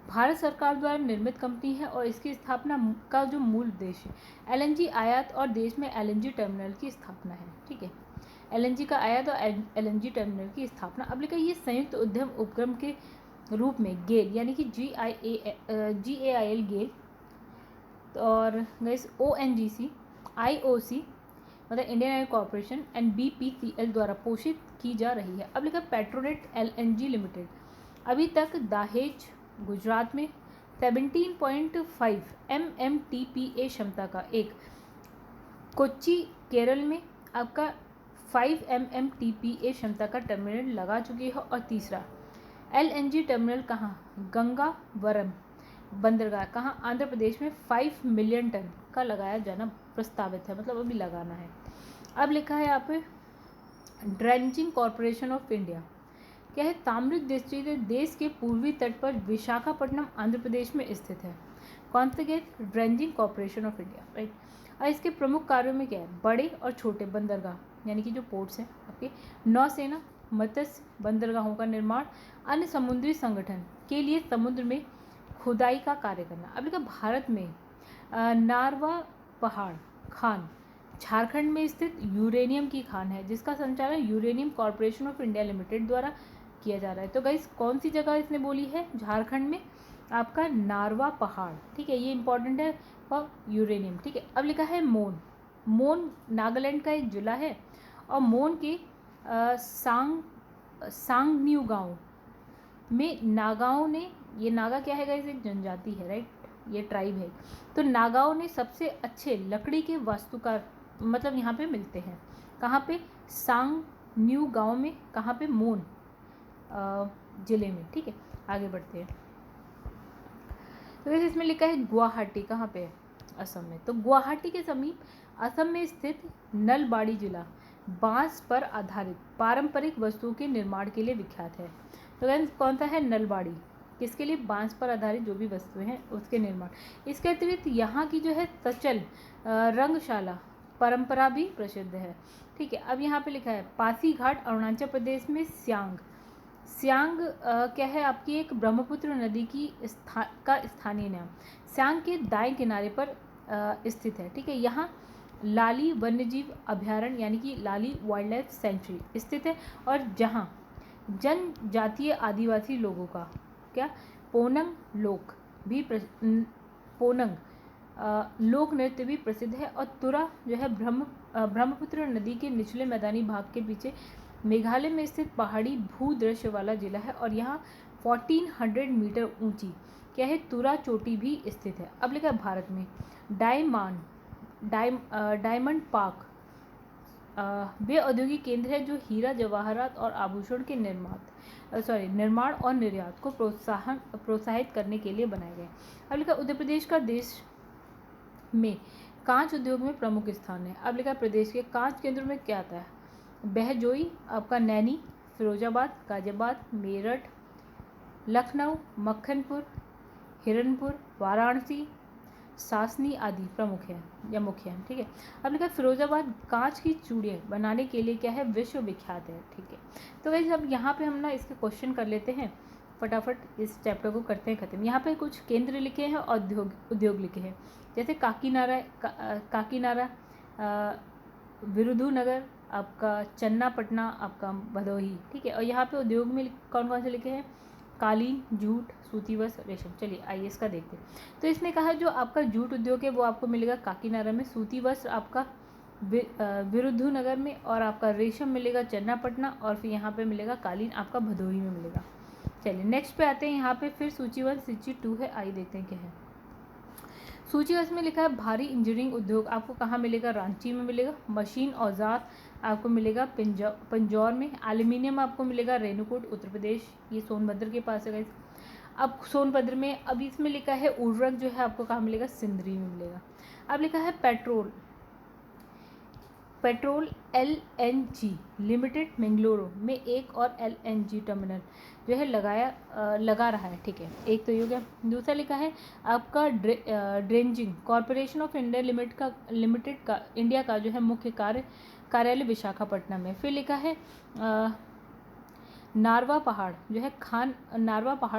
भारत सरकार द्वारा निर्मित कंपनी है, और इसकी स्थापना का जो मूल उद्देश्य LNG आयात और देश में LNG टर्मिनल की स्थापना है, ठीक है। LNG का आयात और LNG टर्मिनल की स्थापना। अब लिखा ये संयुक्त उद्यम उपक्रम के रूप में गेल यानी कि GAIL गेल और ONGC IOC मतलब Indian oil corporation and BPCL द्वारा पोषित की जा रही है। अब लिखा पेट्रोनेट LNG लिमिटेड अभी तक दहेज गुजरात में 17.5 MMTPA क्षमता का, एक कोच्चि केरल में आपका 5 MMTPA क्षमता का टर्मिनल लगा चुकी है, और तीसरा LNG टर्मिनल कहाँ, गंगावरम बंदरगाह कहाँ, आंध्र प्रदेश में 5 मिलियन टन का लगाया जाना प्रस्तावित है, मतलब अभी लगाना है। अब लिखा है यहाँ पे ड्रेंचिंग कॉरपोरेशन ऑफ इंडिया क्या है, ताम्रिक डिस्ट्रिक्ट देश के पूर्वी तट पर विशाखापट्टनम आंध्र प्रदेश में स्थित है। कौन से गेट, dredging corporation of India, right. और इसके प्रमुख कार्यों में क्या है, बड़े और छोटे बंदरगाह यानी कि जो पोर्ट्स हैं आपके, नौसेना मत्स्य बंदरगाहों का निर्माण, अन्य समुद्री संगठन के लिए समुद्र में खुदाई का कार्य करना। अब लिखा भारत में नारवा पहाड़ खान झारखंड में स्थित यूरेनियम की खान है, जिसका संचालन uranium corporation of India limited द्वारा किया जा रहा है। तो गाइस कौन सी जगह इसने बोली है, झारखंड में आपका नारवा पहाड़, ठीक है, ये इंपॉर्टेंट है फॉर यूरेनियम, ठीक है। अब लिखा है मोन नागालैंड का एक जिला है, और मोन के सांगन्यू गांव में नागाओं ने, ये नागा क्या है गाइस, एक जनजाति है, राइट, ये ट्राइब है। तो नागाओं ने सबसे अच्छे लकड़ी के वास्तुकार मतलब यहाँ पे मिलते हैं, कहाँ पे, सांगन्यू गांव में, कहाँ पे, मोन जिले में, ठीक है। आगे बढ़ते हैं। तो वैसे इसमें लिखा है गुवाहाटी कहाँ पे है, असम में। तो गुवाहाटी के समीप असम में स्थित नलबाड़ी जिला बांस पर आधारित पारंपरिक वस्तुओं के निर्माण के लिए विख्यात है। तो गाइस कौन सा है, नलबाड़ी, किसके लिए, बांस पर आधारित जो भी वस्तुएं हैं उसके निर्माण। इसके अतिरिक्त यहाँ की जो है सचल रंगशाला परंपरा भी प्रसिद्ध है, ठीक है। अब यहाँ पे लिखा है पासीघाट अरुणाचल प्रदेश में सियांग सियांग क्या है आपकी एक ब्रह्मपुत्र नदी की का स्थानीय नाम। सियांग के दाएं किनारे पर स्थित है, ठीक है। यहाँ लाली वन्यजीव अभयारण्य यानी कि लाली वाइल्ड लाइफ सेंचुरी स्थित है, और जहाँ जनजातीय आदिवासी लोगों का क्या पोनंग लोक भी पोनंग लोक नृत्य भी प्रसिद्ध है। और तुरा जो है ब्रह्मपुत्र नदी के निचले मैदानी भाग के पीछे मेघालय में स्थित पहाड़ी भूदृश्य वाला जिला है, और यहाँ 1400 मीटर ऊंची क्या है तुरा चोटी भी स्थित है। अब लिखा है भारत में डायमंड पार्क वे औद्योगिक केंद्र है जो हीरा जवाहरात और आभूषण के निर्माण और निर्यात को प्रोत्साहित करने के लिए बनाए गए। अब लिखा उत्तर प्रदेश का देश में कांच उद्योग में प्रमुख स्थान है। अब लिखा प्रदेश के कांच केंद्रों में क्या आता है? बहजोई, आपका नैनी, फिरोजाबाद, गाजियाबाद, मेरठ, लखनऊ, मक्खनपुर, हिरनपुर, वाराणसी, सासनी आदि प्रमुख हैं या मुख्य हैं, ठीक है। अब लिखा फिरोजाबाद कांच की चूड़ियाँ बनाने के लिए क्या है विश्व विख्यात है, ठीक है। तो वैसे अब यहाँ पे हम ना इसके क्वेश्चन कर लेते हैं, फटाफट इस चैप्टर को करते हैं खत्म। यहाँ पे कुछ केंद्र लिखे हैं और उद्योग लिखे हैं, जैसे काकीनारा, विरुधुनगर, आपका चन्नापटना, आपका भदोही, ठीक है। और यहाँ पे उद्योग में कौन कौन से लिखे हैं? कालीन, जूट, सूती वस्त्र, रेशम। चलिए आइए इसका देखते हैं। तो इसने कहा जो आपका जूट उद्योग है वो आपको मिलेगा काकीनारा में, सूती वस्त्र आपका विरुधुनगर में, और आपका रेशम मिलेगा चन्नापटना, और फिर यहाँ पे मिलेगा कालीन आपका भदोही में मिलेगा। चलिए नेक्स्ट पे आते हैं। यहाँ पे फिर सूची 1 सूची 2 है, आइए देखते हैं क्या है। सूची 1 में लिखा है भारी इंजीनियरिंग उद्योग आपको कहाँ मिलेगा? रांची में मिलेगा। मशीन औजार आपको मिलेगा पंजौर में। एल्यूमिनियम आपको मिलेगा रेणुकूट उत्तर प्रदेश, ये सोनभद्र के पास है। अब सोनभद्र में, अब इसमें लिखा है उर्वरक जो है आपको कहाँ मिलेगा? सिंदरी में मिलेगा। अब लिखा है पेट्रोल LNG लिमिटेड बेंगलुरु में एक और LNG टर्मिनल जो है लगा रहा है, ठीक है। एक तो ये हो गया। दूसरा लिखा है आपका ड्रेंजिंग कॉरपोरेशन ऑफ इंडिया लिमिटेड का इंडिया का जो है मुख्य कार्यालय विशाखापट्टनम में। फिर लिखा है नारवा पहाड़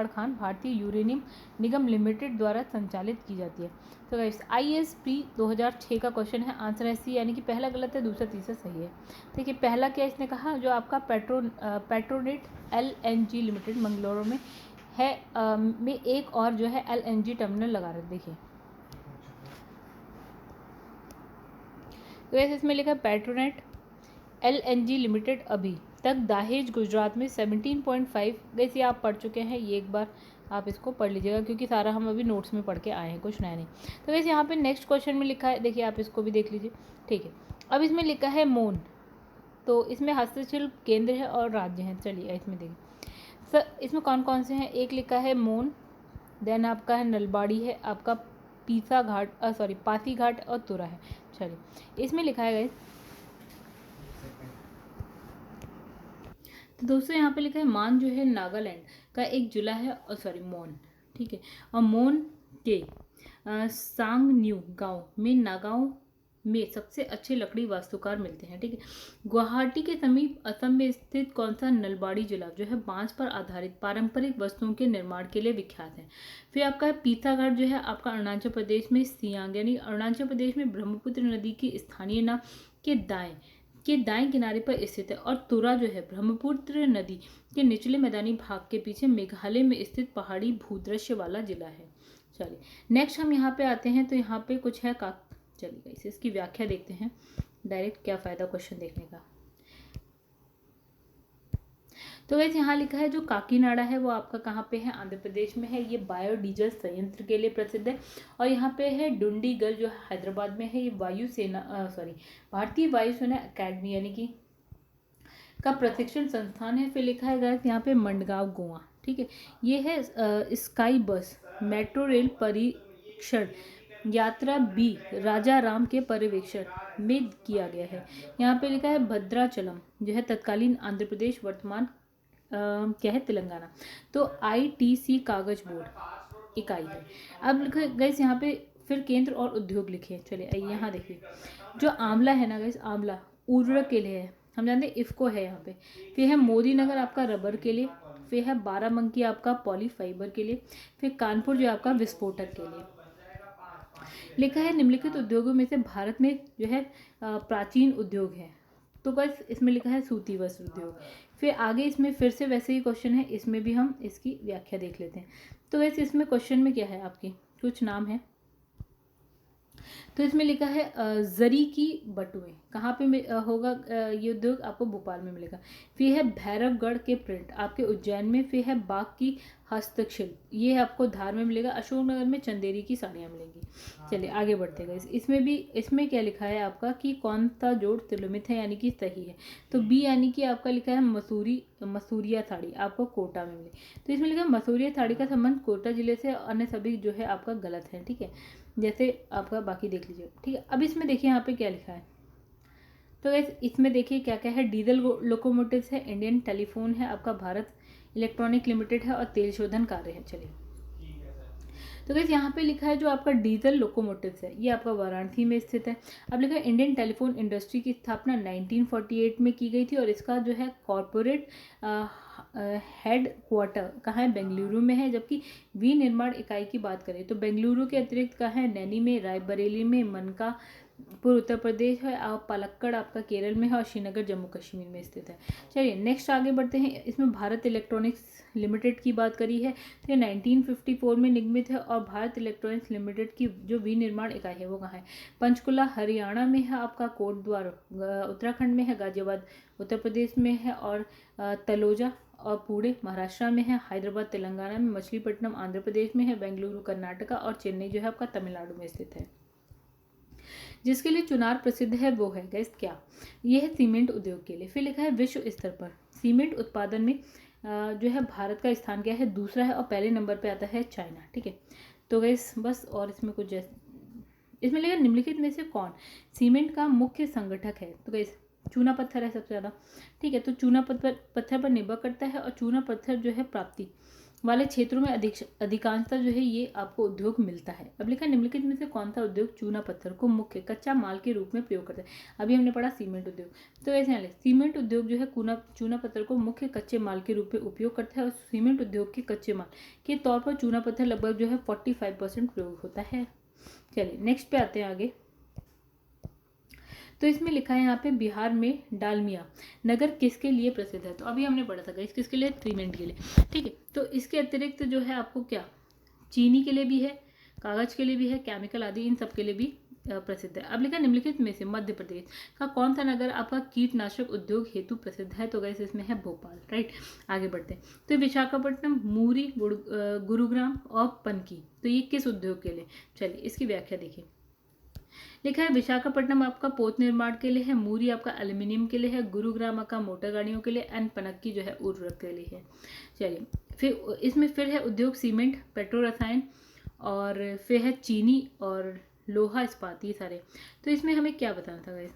खान भारतीय यूरेनियम निगम लिमिटेड द्वारा संचालित की जाती है। तो गाइस ISP 2006 का क्वेश्चन है, आंसर है सी, यानी कि पहला गलत है, दूसरा तीसरा सही है। देखिए पहला क्या इसने कहा, जो आपका पेट्रोनेट LNG लिमिटेड मंगलौर में है में एक और जो है LNG टर्मिनल लगा रहे। देखिए तो इसमें लिखा है पेट्रोनेट LNG लिमिटेड अभी तक दहेज गुजरात में 17.5, वैसे आप पढ़ चुके हैं, ये एक बार आप इसको पढ़ लीजिएगा क्योंकि सारा हम अभी नोट्स में पढ़ के आए हैं, कुछ नया नहीं। तो वैसे यहाँ पे नेक्स्ट क्वेश्चन में लिखा है, देखिए आप इसको भी देख लीजिए, ठीक है। अब इसमें लिखा है मौन, तो इसमें हस्तशिल्प केंद्र है और राज्य हैं। चलिए इसमें देखिए सर, इसमें कौन कौन से हैं? एक लिखा है मौन, देन आपका है नलबाड़ी है, आपका पासीघाट और तुरा है। चलिए इसमें लिखा है तो दोस्तों यहाँ पे लिखा है मान जो है नागालैंड का एक जिला है, और मौन, ठीक है। और मौन के सांगन्यू गांव में नागांव में सबसे अच्छे लकड़ी वास्तुकार मिलते हैं, ठीक है। गुवाहाटी के समीप असम में स्थित कौन सा? नलबाड़ी जिला जो है बांस पर आधारित पारंपरिक वस्तुओं के निर्माण के लिए विख्यात है। फिर आपका पीथाघाट जो है आपका अरुणाचल प्रदेश में सियांग यानी अरुणाचल प्रदेश में ब्रह्मपुत्र नदी की स्थानीय नाव के दाएं किनारे पर स्थित है। और तुरा जो है ब्रह्मपुत्र नदी के निचले मैदानी भाग के पीछे मेघालय में स्थित पहाड़ी भूदृश्य वाला जिला है। चलिए नेक्स्ट हम यहाँ पे आते हैं, तो यहाँ पे कुछ है चलिए इसकी व्याख्या देखते हैं डायरेक्ट, क्या फ़ायदा क्वेश्चन देखने का। तो वैसे यहाँ लिखा है जो काकीनाडा है वो आपका कहाँ पे है? आंध्र प्रदेश में है। ये बायोडीजल संयंत्र के लिए प्रसिद्ध है। और यहाँ पे है डुंडीगल जो हैदराबाद में है, ये भारतीय वायुसेना अकेडमी यानी कि का प्रशिक्षण संस्थान है। फिर लिखा है गाइस यहाँ पे मंडगांव गोवा, ठीक है। ये है स्काई बस मेट्रो रेल परीक्षण यात्रा B राजा राम के पर्यवेक्षण में किया गया है। यहाँ पे लिखा है भद्राचलम जो है तत्कालीन आंध्र प्रदेश, वर्तमान क्या है तेलंगाना। तो ITC कागज बोर्ड इकाई है। अब गाइस यहाँ पे फिर केंद्र और उद्योग लिखे हैं। चलिए आइए यहाँ देखिए, जो आंवला है ना गाइस, आंवला उर्वरक के लिए है, हम जानते हैं इफ़को है यहाँ पे। फिर है मोदी नगर आपका रबर के लिए। फिर है बाराबंकी आपका पॉलीफाइबर के लिए, फिर कानपुर जो है आपका विस्फोटक के लिए। लिखा है निम्नलिखित उद्योगों में से भारत में जो है प्राचीन उद्योग है, तो बस इसमें लिखा है सूती वस्त्र उद्योग। फिर आगे इसमें फिर से वैसे ही क्वेश्चन है, इसमें भी हम इसकी व्याख्या देख लेते हैं। तो वैसे इसमें क्वेश्चन में क्या है, आपके कुछ नाम है। तो इसमें लिखा है जरी की बटुएं, कहाँ पे होगा ये उद्योग, आपको भोपाल में मिलेगा। फिर है भैरवगढ़ के प्रिंट आपके उज्जैन में। फिर है बाग की हस्तशिल्प, ये आपको धार में मिलेगा। अशोकनगर में चंदेरी की साड़ियाँ मिलेंगी। चलिए आगे बढ़ते गए। इसमें क्या लिखा है आपका कि कौन सा जोड़ तिलमित है, यानी कि सही है। तो बी यानी कि आपका लिखा है मसूरिया साड़ी आपको कोटा में मिले। तो इसमें लिखा है मसूरिया साड़ी का संबंध कोटा जिले से, अन्य सभी जो है आपका गलत है। ठीक है, जैसे आपका बाकी देख लीजिए। ठीक है, अब इसमें देखिए यहाँ पे क्या लिखा है। तो इसमें देखिए क्या क्या है। डीजल लोकोमोटिव्स है, इंडियन टेलीफोन है, आपका भारत इलेक्ट्रॉनिक लिमिटेड है, और तेल शोधन कार्य है। चलिए, तो गैस यहाँ पे लिखा है जो आपका डीजल लोकोमोटिव्स है, ये आपका वाराणसी में स्थित है। अब लिखा है इंडियन टेलीफोन इंडस्ट्री की स्थापना 1948 में की गई थी, और इसका जो है कॉरपोरेट हेड क्वार्टर कहाँ है, बेंगलुरु में है। जबकि विनिर्माण इकाई की बात करें तो बेंगलुरु के अतिरिक्त कहाँ है, नैनी में, रायबरेली में, मनकापुर उत्तर प्रदेश है, और पलक्कड़ आपका केरल में है, और श्रीनगर जम्मू कश्मीर में स्थित है। चलिए नेक्स्ट आगे बढ़ते हैं। इसमें भारत इलेक्ट्रॉनिक्स लिमिटेड की बात करी है, तो ये 1954 में निर्मित है। और भारत इलेक्ट्रॉनिक्स लिमिटेड की जो विनिर्माण इकाई है वो कहाँ है, पंचकुला हरियाणा में है, आपका कोटद्वार उत्तराखंड में है, गाजियाबाद उत्तर प्रदेश में है, और तलोजा और पुणे महाराष्ट्र में है, हैदराबाद तेलंगाना में, मछलीपट्टनम आंध्र प्रदेश में है, बेंगलुरु कर्नाटका, और चेन्नई जो है आपका तमिलनाडु में स्थित है। जिसके लिए चुनार प्रसिद्ध है वो है गैस क्या, ये है सीमेंट उद्योग के लिए। फिर लिखा है विश्व स्तर पर सीमेंट उत्पादन में जो है भारत का स्थान क्या है, दूसरा है, और पहले नंबर पे आता है चाइना। ठीक है, तो गैस बस, और इसमें कुछ इसमें लिखा निम्नलिखित में से कौन सीमेंट का मुख्य संगठक है। तो गैस चूना पत्थर है सबसे ज़्यादा। ठीक है, तो चूना पत्थर पर निर्भर करता है, और चूना पत्थर जो है प्राप्ति वाले क्षेत्रों में अधिकांशतः जो है ये आपको उद्योग मिलता है। अब लिखा निम्नलिखित में से कौन सा उद्योग चूना पत्थर को मुख्य कच्चा माल के रूप में प्रयोग करता है। अभी हमने पढ़ा सीमेंट उद्योग, तो ऐसे सीमेंट उद्योग जो है चूना पत्थर को मुख्य कच्चे माल के रूप में उपयोग करता है, और सीमेंट उद्योग के कच्चे माल के तौर पर चूना पत्थर लगभग जो है 45% प्रयोग होता है। चलिए नेक्स्ट पे आते हैं आगे। तो इसमें लिखा है यहाँ पे बिहार में डालमिया नगर किसके लिए प्रसिद्ध है। तो अभी हमने पढ़ा था गाइस, किसके लिए, सीमेंट के लिए। ठीक है, तो इसके अतिरिक्त जो है आपको क्या, चीनी के लिए भी है, कागज के लिए भी है, केमिकल आदि इन सब के लिए भी प्रसिद्ध है। अब लिखा निम्नलिखित में से मध्य प्रदेश का कौन सा नगर आपका कीटनाशक उद्योग हेतु प्रसिद्ध है। तो गाइस इसमें है भोपाल। राइट, आगे बढ़ते हैं। तो विशाखापट्टनम, मुरी, गुरुग्राम और पनकी, तो ये किस उद्योग के लिए। चलिए इसकी व्याख्या देखिए। लिखा है विशाखापट्टनम आपका पोत निर्माण के लिए है, मूरी आपका एल्यूमिनियम के लिए है, गुरुग्राम आपका मोटर गाड़ियों के लिए, एंड पनक्की जो है उर्वरक के लिए है। चलिए फिर इसमें फिर है उद्योग सीमेंट, पेट्रो रसायन, और फिर है चीनी और लोहा इस्पात, ये सारे। तो इसमें हमें क्या बताना था गाइस,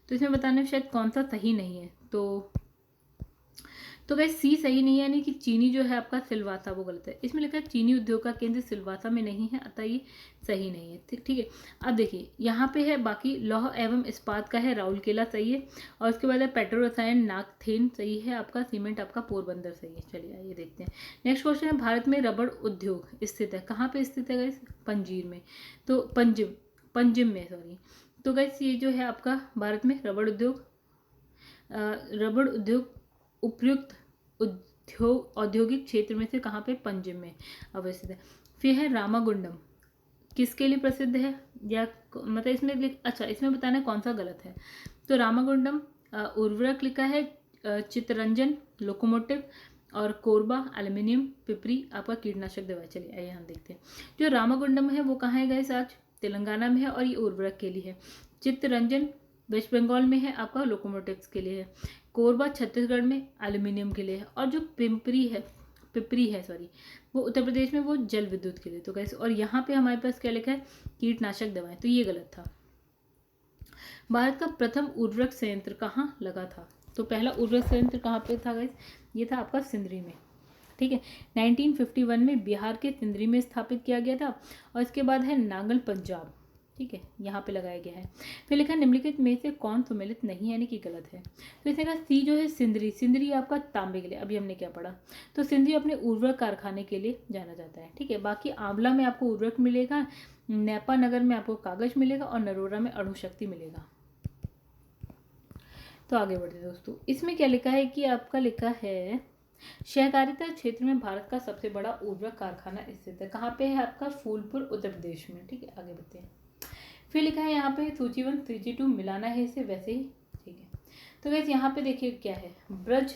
तो इसमें बताने में शायद कौन सा सही नहीं है। तो गाइस सी सही नहीं है, यानी कि चीनी जो है आपका सिलवासा वो गलत है। इसमें लिखा है चीनी उद्योग का केंद्र सिलवासा में नहीं है, अतः ये सही नहीं है। ठीक है, अब देखिए यहाँ पे है बाकी लौह एवं इस्पात का है राउरकेला सही है, और उसके बाद है पेट्रो रसायन नागथेन सही है आपका, सीमेंट आपका पोरबंदर सही है। चलिए आइए देखते हैं। नेक्स्ट क्वेश्चन है भारत में रबड़ उद्योग स्थित है, कहाँ पे स्थित है गाइस, पंजीर में, तो पंजिम में सॉरी। तो गाइस ये जो है आपका भारत में रबड़ उद्योग उपयुक्त औद्योगिक क्षेत्र में से कहाँ पे, पंजिम में अवस्थित है। फिर है रामागुंडम किसके लिए प्रसिद्ध है, या मतलब इसमें अच्छा इसमें बताना है कौन सा गलत है। तो रामागुंडम उर्वरक लिखा है, चित्तरंजन लोकोमोटिव, और कोरबा एल्यूमिनियम, पिपरी आपका कीटनाशक दवा। चलिए आइए हम देखते हैं। जो रामागुंडम है वो कहाँ है गाइस, आज तेलंगाना में है, और ये उर्वरक के लिए है। चित्तरंजन वेस्ट बंगाल में है, आपका लोकोमोटिव्स के लिए है। कोरबा छत्तीसगढ़ में एल्यूमिनियम के लिए है, और जो पिपरी है सॉरी वो उत्तर प्रदेश में, वो जल विद्युत के लिए। तो गाइस और यहाँ पे हमारे पास क्या लिखा है, कीटनाशक दवाएं, तो ये गलत था। भारत का प्रथम उर्वरक संयंत्र कहाँ लगा था। तो पहला उर्वरक संयंत्र कहाँ पे था गाइस, ये था आपका सिंदरी में। ठीक है, 1951 में बिहार के सिंदरी में स्थापित किया गया था। और इसके बाद है नांगल पंजाब, ठीक है, यहाँ पे लगाया गया है। फिर लिखा निम्नलिखित में से कौन सुमेलित नहीं यानी कि गलत है। तो इसने कहा सी जो है सिंदरी, सिंदरी आपका तांबे के लिए, अभी हमने क्या पढ़ा, तो सिंदरी अपने उर्वरक कारखाने के लिए जाना जाता है। ठीक है, बाकी आंवला में आपको उर्वरक मिलेगा, नेपा नगर में आपको कागज मिलेगा और नरोरा में अणुशक्ति मिलेगा। तो आगे बढ़ते दोस्तों, इसमें क्या लिखा है कि आपका लिखा है सहकारिता क्षेत्र में भारत का सबसे बड़ा उर्वरक कारखाना स्थित है। कहाँ पे है आपका, फूलपुर उत्तर प्रदेश में। ठीक है, आगे बढ़ते हैं। फिर लिखा है यहाँ पे सूचीबद्ध 3G2 मिलाना है इसे वैसे ही। ठीक है, तो वैसे यहाँ पे देखिए क्या है, ब्रज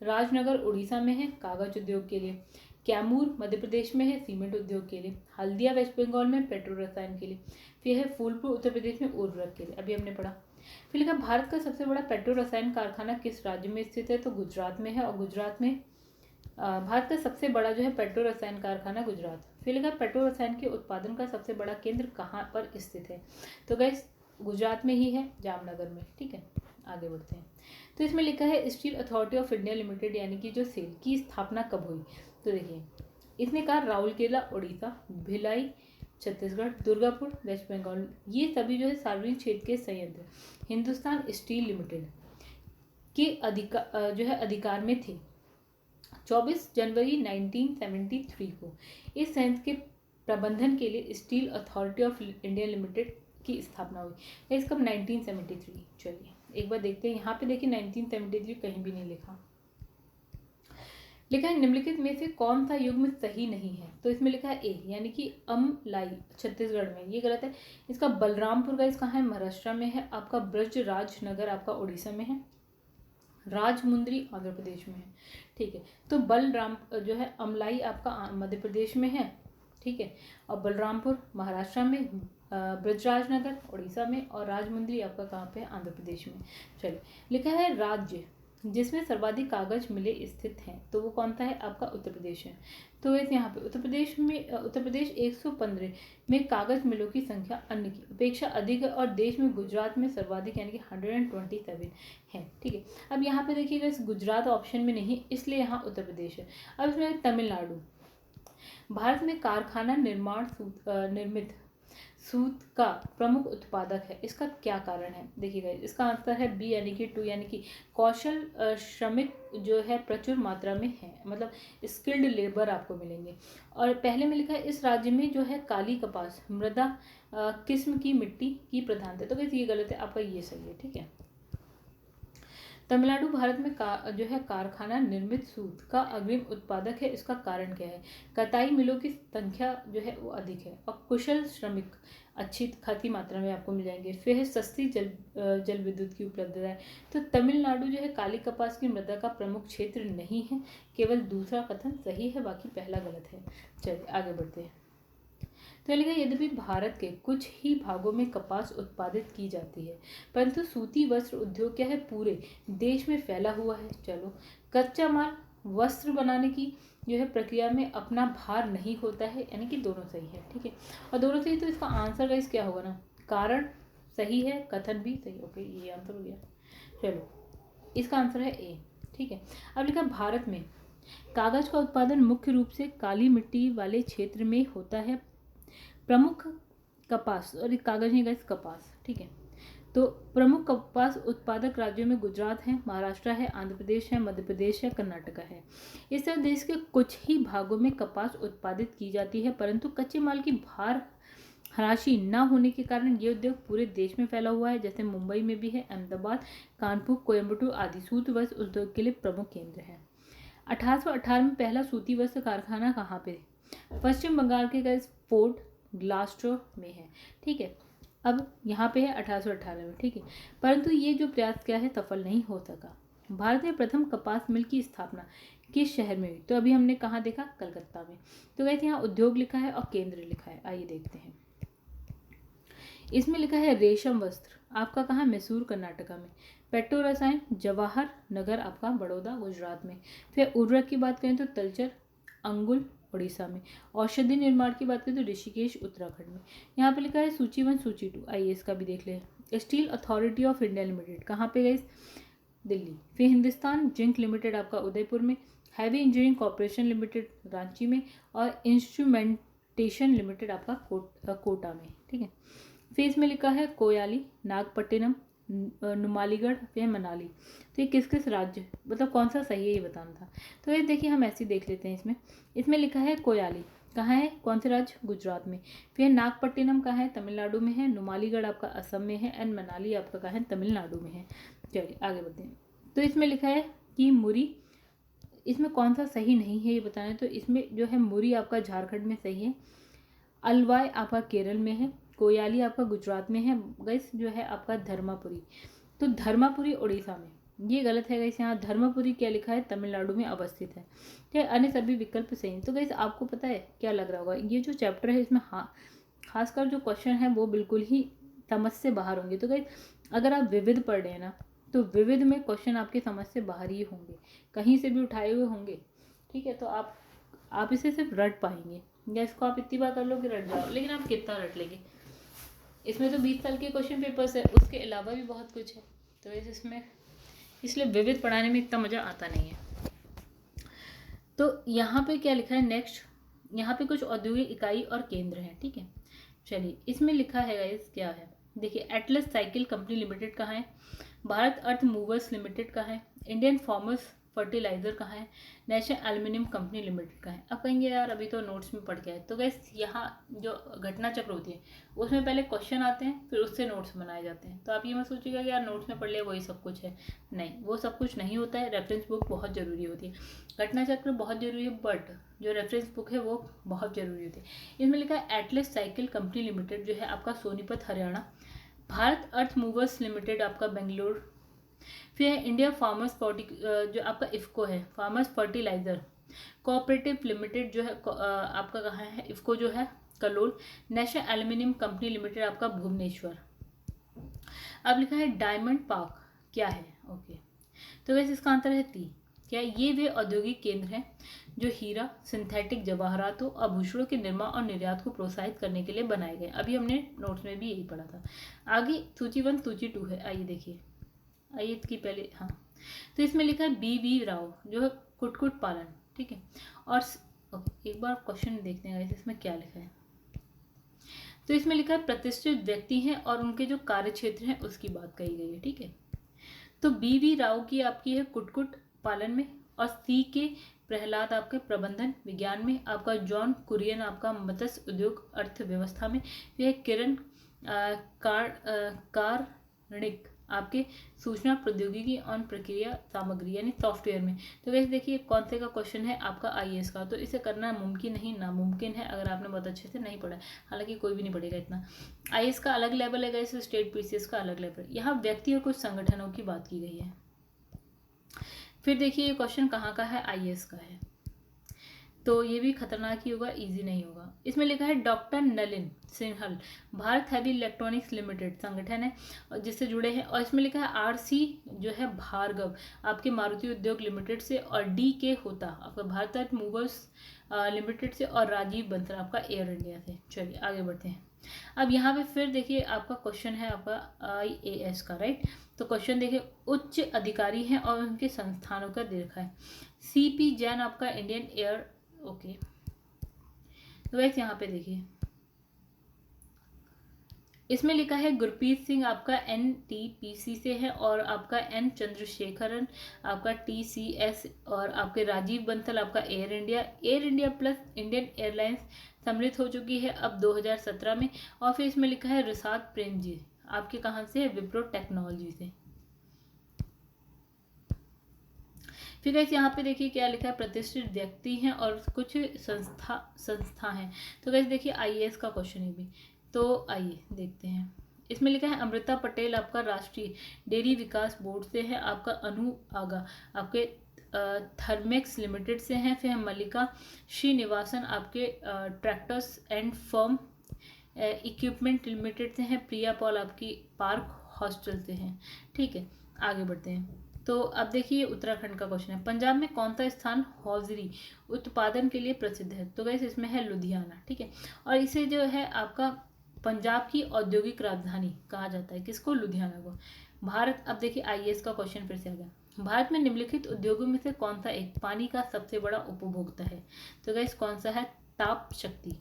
राजनगर उड़ीसा में है कागज उद्योग के लिए, कैमूर मध्य प्रदेश में है सीमेंट उद्योग के लिए, हल्दिया वेस्ट बंगाल में पेट्रो रसायन के लिए, फिर है फूलपुर उत्तर प्रदेश में उर्वरक के लिए, अभी हमने पढ़ा। फिर लिखा भारत का सबसे बड़ा पेट्रो रसायन कारखाना किस राज्य में स्थित है, तो गुजरात में है, और गुजरात में भारत का सबसे बड़ा जो है पेट्रो रसायन कारखाना गुजरात। फिर लिखा पेट्रो रसायन के उत्पादन का सबसे बड़ा केंद्र कहाँ पर स्थित है, तो गाइस गुजरात में ही है, जामनगर में। ठीक है, आगे बढ़ते हैं। तो इसमें लिखा है steel authority of India limited यानी कि जो सेल की स्थापना कब हुई, तो देखिए इसने कहा राउरकेला उड़ीसा, भिलाई छत्तीसगढ़, दुर्गापुर वेस्ट बंगाल, ये सभी जो है सार्वजनिक क्षेत्र के संयंत्र हिंदुस्तान स्टील लिमिटेड के अधिकार में थे। 24 जनवरी 1973 को इस संयंत्र के प्रबंधन के लिए steel authority of India limited की स्थापना हुई। इस कब, 1973। चलिए एक बार देखते हैं, यहाँ पे देखिए 1973 कहीं भी नहीं लिखा। लिखा है निम्नलिखित में से कौन सा युग्म सही नहीं है, तो इसमें लिखा है ए यानी कि अमलाई छत्तीसगढ़ में, ये गलत है। इसका बलरामपुर का कहाँ है, महाराष्ट्र में है। आपका ब्रज राजनगर आपका उड़ीसा में है, राजमुंद्री आंध्र प्रदेश में है। ठीक है, तो बलराम जो है अमलाई आपका मध्य प्रदेश में है। ठीक है, और बलरामपुर महाराष्ट्र में, ब्रजराजनगर उड़ीसा में, और राजमुंद्री आपका कहाँ पे है, आंध्र प्रदेश में। चलिए लिखा है राज्य जिसमें सर्वाधिक कागज मिले स्थित हैं, तो वो कौन सा है, आपका उत्तर प्रदेश है। तो वैसे यहाँ पे उत्तर प्रदेश 115 में कागज मिलों की संख्या अन्य की अपेक्षा अधिक है, और देश में गुजरात में सर्वाधिक यानी कि 127 है। ठीक है, अब यहाँ पे देखिएगा इस गुजरात ऑप्शन में नहीं, इसलिए यहाँ उत्तर प्रदेश है। अब इसमें तमिलनाडु, भारत में कारखाना निर्मित सूत का प्रमुख उत्पादक है, इसका क्या कारण है, देखिएगा इसका आंसर है बी यानी कि 2 यानी कि कौशल श्रमिक जो है प्रचुर मात्रा में है, मतलब स्किल्ड लेबर आपको मिलेंगे। और पहले में लिखा है इस राज्य में जो है काली कपास मृदा किस्म की मिट्टी की प्रधानता है, तो वैसे ये गलत है, आपका ये सही है। ठीक है, तमिलनाडु भारत में जो है कारखाना निर्मित सूत का अग्रिम उत्पादक है, इसका कारण क्या है, कताई मिलों की संख्या जो है वो अधिक है, और कुशल श्रमिक अच्छी खासी मात्रा में आपको मिल जाएंगे। फिर है सस्ती जल विद्युत की उपलब्धता है। तो तमिलनाडु जो है काली कपास की मृदा का प्रमुख क्षेत्र नहीं है, केवल दूसरा कथन सही है, बाकी पहला गलत है। चलिए आगे बढ़ते हैं। तो लिखा यद्यपि भारत के कुछ ही भागों में कपास उत्पादित की जाती है, परंतु सूती वस्त्र उद्योग क्या है, पूरे देश में फैला हुआ है। चलो, कच्चा माल वस्त्र बनाने की जो है प्रक्रिया में अपना भार नहीं होता है, यानी कि दोनों सही है। ठीक है, और दोनों सही, तो इसका आंसर गाइस क्या होगा ना, कारण सही है, कथन भी सही। ओके, ये आंसर हो गया। चलो, इसका आंसर है ए। ठीक है, अब लिखा भारत में कागज का उत्पादन मुख्य रूप से काली मिट्टी वाले क्षेत्र में होता है। प्रमुख कपास, और कागज नहीं गाइस, कपास। ठीक है, तो प्रमुख कपास उत्पादक राज्यों में गुजरात है, महाराष्ट्र है, आंध्र प्रदेश है, मध्य प्रदेश है, कर्नाटक है। इस तरह देश के कुछ ही भागों में कपास उत्पादित की जाती है, परंतु कच्चे माल की भार राशि न होने के कारण ये उद्योग पूरे देश में फैला हुआ है, जैसे मुंबई में भी है, अहमदाबाद, कानपुर, कोयम्बटूर आदि सूत वस्त्र उद्योग के लिए प्रमुख केंद्र है। 1818 में पहला सूती वस्त्र कारखाना कहाँ पे, पश्चिम बंगाल के फोर्ट ग्लास्टो में है। ठीक है, अब यहाँ पे है 1818 में। ठीक है, परंतु ये जो प्रयास क्या है सफल नहीं हो सका। भारत में प्रथम कपास मिल की स्थापना किस शहर में हुई, तो अभी हमने कहाँ देखा, कलकत्ता में। तो वैसे यहाँ उद्योग लिखा है और केंद्र लिखा है, आइए देखते हैं। इसमें लिखा है रेशम वस्त्र आपका कहाँ, मैसूर कर्नाटका में। पेट्रो रसायन जवाहर नगर आपका बड़ौदा गुजरात में। फिर उर्वरक की बात करें तो तलचर अंगुल उड़ीसा में। औषधि निर्माण की बात करें तो ऋषिकेश उत्तराखंड में। यहाँ पे लिखा है सूची 1 सूची 2, आइए इसका भी देख लें। Steel authority of India limited कहाँ पे गई, दिल्ली। फिर हिंदुस्तान जिंक लिमिटेड आपका उदयपुर में। Heavy engineering corporation limited Ranchi में, और इंस्ट्रूमेंटेशन लिमिटेड आपका कोटा में। ठीक है, फिर इसमें लिखा है कोयाली, नागपट्टिनम, नुमालीगढ़, फिर मनाली। तो ये किस किस राज्य, मतलब कौन सा सही है ये बताना था। तो ये देखिए हम ऐसे ही देख लेते हैं। इसमें लिखा है कोयाली कहाँ है, कौन से राज्य, गुजरात में। फिर नागपट्टिनम कहाँ है, तमिलनाडु में है। नुमालीगढ़ आपका असम में है। एंड मनाली आपका कहाँ है, तमिलनाडु में है। चलिए आगे बढ़ते हैं। तो इसमें लिखा है कि मुरी, इसमें कौन सा सही नहीं है ये बताना है। तो इसमें जो है मुरी आपका झारखंड में सही है। अलवाय आपका केरल में है। कोयाली आपका गुजरात में है। गैस जो है आपका धर्मापुरी, तो धर्मापुरी उड़ीसा में, ये गलत है गैस। यहाँ धर्मपुरी क्या लिखा है, तमिलनाडु में अवस्थित है। ठीक है, अन्य सभी विकल्प सही हैं। तो गैस आपको पता है क्या लग रहा होगा, ये जो चैप्टर है इसमें हाँ खासकर जो क्वेश्चन है वो बिल्कुल ही समझ से बाहर होंगे। तो गैस अगर आप विविध पढ़ रहे हैं ना, तो विविध में क्वेश्चन आपके समझ से बाहर ही होंगे, कहीं से भी उठाए हुए होंगे। ठीक है, तो आप इसे सिर्फ रट पाएंगे, या इसको आप इतनी बार कर लो कि रट जाओ, लेकिन आप कितना रट लेंगे। इसमें तो 20 साल के क्वेश्चन पेपर्स है, उसके अलावा भी बहुत कुछ है। तो इसमें इसलिए विविध पढ़ाने में इतना मज़ा आता नहीं है। तो यहाँ पे क्या लिखा है नेक्स्ट, यहाँ पे कुछ औद्योगिक इकाई और केंद्र हैं। ठीक है, चलिए इसमें लिखा है गाइस क्या है, देखिए एटलस साइकिल कंपनी लिमिटेड कहाँ है, भारत अर्थ मूवर्स लिमिटेड कहाँ है, इंडियन फार्मर्स फर्टिलाइजर कहाँ है, नेशनल एल्यूमिनियम कंपनी लिमिटेड कहाँ है। अब कहेंगे यार अभी तो नोट्स में पढ़ के आए। तो गैस यहाँ जो घटना चक्र होती है उसमें पहले क्वेश्चन आते हैं, फिर उससे नोट्स बनाए जाते हैं। तो आप ये मत सोचिएगा कि यार नोट्स में पढ़ लिया वही सब कुछ है, नहीं, वो सब कुछ नहीं होता है। रेफरेंस बुक बहुत ज़रूरी होती है, घटना चक्र बहुत ज़रूरी है, बट जो रेफरेंस बुक है वो बहुत ज़रूरी होती है। इसमें लिखा है एटलस साइकिल कंपनी लिमिटेड जो है आपका सोनीपत हरियाणा, भारत अर्थ मूवर्स लिमिटेड आपका बेंगलुरु, फिर है इंडिया फार्मर्स जो आपका इफ्को है, फार्मर्स फर्टिलाइजर कोऑपरेटिव लिमिटेड जो है आपका कहाँ है, इफ्को जो है Kalol, national aluminium company limited आपका भुवनेश्वर। अब लिखा है डायमंड पार्क क्या है, ओके। तो वैसे इसका आंसर है टी। क्या ये वे औद्योगिक केंद्र हैं जो हीरा, सिंथेटिक जवाहरातों, आभूषणों के निर्माण और निर्यात को प्रोत्साहित करने के लिए बनाए गए। अभी हमने नोट्स में भी यही पढ़ा था। आगे सूची 1 सूची 2 है, आइए देखिए, आइए इसकी पहले हाँ। तो इसमें लिखा है BV राव जो है कुक्कुट पालन। ठीक है, और एक बार क्वेश्चन देखते हैं इसमें क्या लिखा है। तो इसमें लिखा है प्रतिष्ठित व्यक्ति हैं और उनके जो कार्य क्षेत्र हैं उसकी बात कही गई है। ठीक है, तो BV राव की आपकी है कुक्कुट पालन में, और C.K. प्रहलाद आपके प्रबंधन विज्ञान में, आपका जॉन कुरियन आपका मत्स्य उद्योग अर्थव्यवस्था में, यह किरण कार्निक आपके सूचना प्रौद्योगिकी और प्रक्रिया सामग्री यानी सॉफ्टवेयर में। तो वैसे देखिए कौन से का क्वेश्चन है आपका IAS का। तो इसे करना मुमकिन नहीं नामुमकिन है अगर आपने बहुत अच्छे से नहीं पढ़ा है, हालांकि कोई भी नहीं पढ़ेगा इतना। IAS का अलग लेवल है गाइस, स्टेट PCS का अलग लेवल। यहाँ व्यक्ति और कुछ संगठनों की बात की गई है। फिर देखिए ये क्वेश्चन कहाँ का है, IAS का है, तो ये भी खतरनाक ही होगा, इजी नहीं होगा। इसमें लिखा है doctor Nalin Sinhal Bharat heavy electronics limited संगठन है और जिससे जुड़े हैं, और इसमें लिखा है RC जो है भार्गव आपके मारुति उद्योग लिमिटेड से, और DK होता आपका भारत अर्थ मूवर्स लिमिटेड से, और राजीव बंसल आपका एयर इंडिया से। चलिए आगे बढ़ते हैं। अब यहाँ पे फिर देखिए आपका क्वेश्चन है आपका IAS का, राइट। तो क्वेश्चन देखिए उच्च अधिकारी हैं और उनके संस्थानों का देखा है। CP जैन आपका इंडियन एयर, ओके। तो वैसे यहाँ पे देखिए इसमें लिखा है गुरप्रीत सिंह आपका NTPC से है, और आपका N चंद्रशेखरन आपका TCS, और आपके राजीव बंसल आपका air India plus Indian airlines सम्मिलित हो चुकी है अब 2017 में। और फिर इसमें लिखा है रिसाद प्रेम जी आपके कहाँ से है, विप्रो टेक्नोलॉजी से। फिर गाइस यहाँ पे देखिए क्या लिखा है, प्रतिष्ठित व्यक्ति हैं और कुछ संस्था हैं। तो गाइस देखिए IAS का क्वेश्चन है भी, तो आइए देखते हैं। इसमें लिखा है अमृता पटेल आपका राष्ट्रीय डेयरी विकास बोर्ड से है, आपका अनु आगा आपके थर्मेक्स लिमिटेड से हैं, फिर मल्लिका श्रीनिवासन आपके tractors and firm equipment limited से हैं, प्रिया पॉल आपकी पार्क हॉस्टल से हैं। ठीक है, आगे बढ़ते हैं। तो अब देखिए उत्तराखंड का क्वेश्चन है, पंजाब में कौन सा स्थान हौजरी उत्पादन के लिए प्रसिद्ध है। तो गाइस इसमें है लुधियाना। ठीक है, और इसे जो है आपका पंजाब की औद्योगिक राजधानी कहा जाता है, किसको, लुधियाना को। भारत, अब देखिए IAS का क्वेश्चन फिर से आ गया, भारत में निम्नलिखित उद्योगों में से कौन सा एक पानी का सबसे बड़ा उपभोक्ता है। तो गाइस कौन सा है, ताप शक्ति।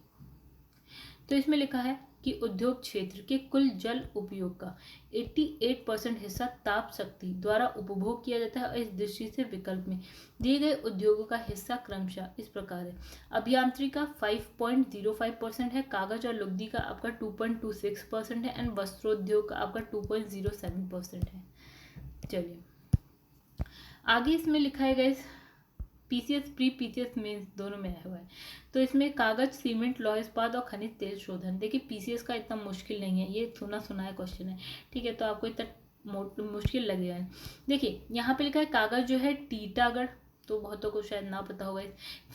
तो इसमें लिखा है कि उद्योग क्षेत्र के कुल जल उपयोग का 88% हिस्सा ताप शक्ति द्वारा उपभोग किया जाता है और इस दृष्टि से विकल्प में दिए गए उद्योगों का हिस्सा क्रमशः इस प्रकार है। अभियांत्रिकी का 5.05% है, कागज और लुगदी का आपका 2.26% है एंड वस्त्रोद्योग का आपका 2.07% है। चलिए आगे इसमें लिखा है guys PCS pre PCS mains दोनों में आया हुआ है। तो इसमें कागज, सीमेंट, लौह इस्पात और खनिज तेल शोधन। देखिए पीसीएस का इतना मुश्किल नहीं है, ये सुना सुनाया क्वेश्चन है, ठीक है, तो आपको इतना मुश्किल लगेगा। देखिए यहाँ पे लिखा है कागज जो है टीटागढ़, तो बहुतों को शायद ना पता होगा।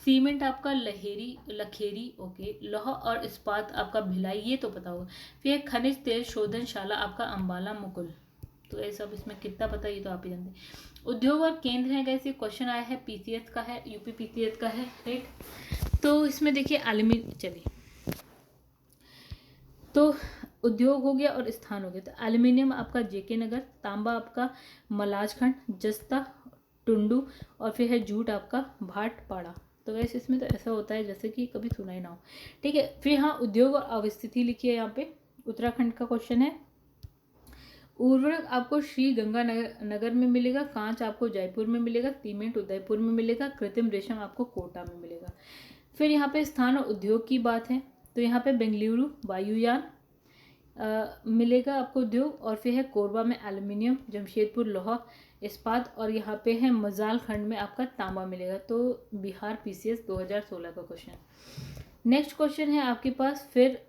सीमेंट आपका लखेरी, ओके। लौह और इस्पात आपका भिलाई, ये तो पता होगा। फिर खनिज तेल शोधनशाला आपका अंबाला मुकुल, तो ये सब इसमें कितना पता है ये तो आप ही जानते हैं। उद्योग और केंद्र है कैसे, क्वेश्चन आया है, पीसीएस का है, यूपी पीसीएस का है, राइट। तो इसमें देखिए चलिए तो उद्योग हो गया और स्थान हो गया। तो एल्यूमिनियम आपका जेके नगर, तांबा आपका मलाजखंड, जस्ता टुंडू और फिर है जूट आपका भाटपाड़ा। तो वैसे इसमें तो ऐसा होता है जैसे कि कभी सुना ही ना हो, ठीक है। फिर हाँ उद्योग और अवस्थिति लिखिए यहाँ पे, उत्तराखंड का क्वेश्चन है। उर्वरक आपको श्री गंगानगर में मिलेगा, कांच आपको जयपुर में मिलेगा, सीमेंट उदयपुर में मिलेगा, कृत्रिम रेशम आपको कोटा में मिलेगा। फिर यहाँ पे स्थान और उद्योग की बात है, तो यहाँ पे बेंगलुरु वायुयान मिलेगा आपको उद्योग, और फिर है कोरबा में एल्यूमिनियम, जमशेदपुर लौह इस्पात, और यहाँ पे है मजाल खंड में आपका तांबा मिलेगा। तो बिहार पीसीएस 2016 का क्वेश्चन। नेक्स्ट क्वेश्चन है आपके पास फिर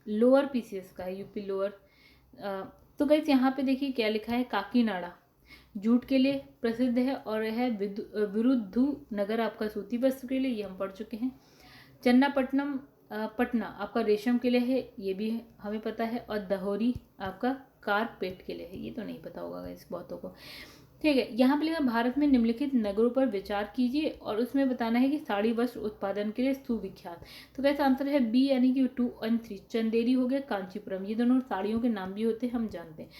लोअर पीसीएस का है, यूपी लोअर। तो गाइस यहाँ पे देखिए क्या लिखा है, काकीनाडा जूट के लिए प्रसिद्ध है और है विरुद्धु नगर आपका सूती वस्त्र के लिए, ये हम पढ़ चुके हैं। चन्नापट्टनम पटना आपका रेशम के लिए है, ये भी हमें पता है, और दहोरी आपका कारपेट के लिए है, ये तो नहीं पता होगा गाइस बहुतों को, ठीक है। यहाँ पे लिखा भारत में निम्नलिखित नगरों पर विचार कीजिए और उसमें बताना है कि साड़ी वस्त्र उत्पादन के लिए सुविख्यात। तो कैसा आंसर है बी यानी कि 2 और 3। चंदेरी हो गया, कांचीपुरम, ये दोनों साड़ियों के नाम भी होते हैं, हम जानते हैं।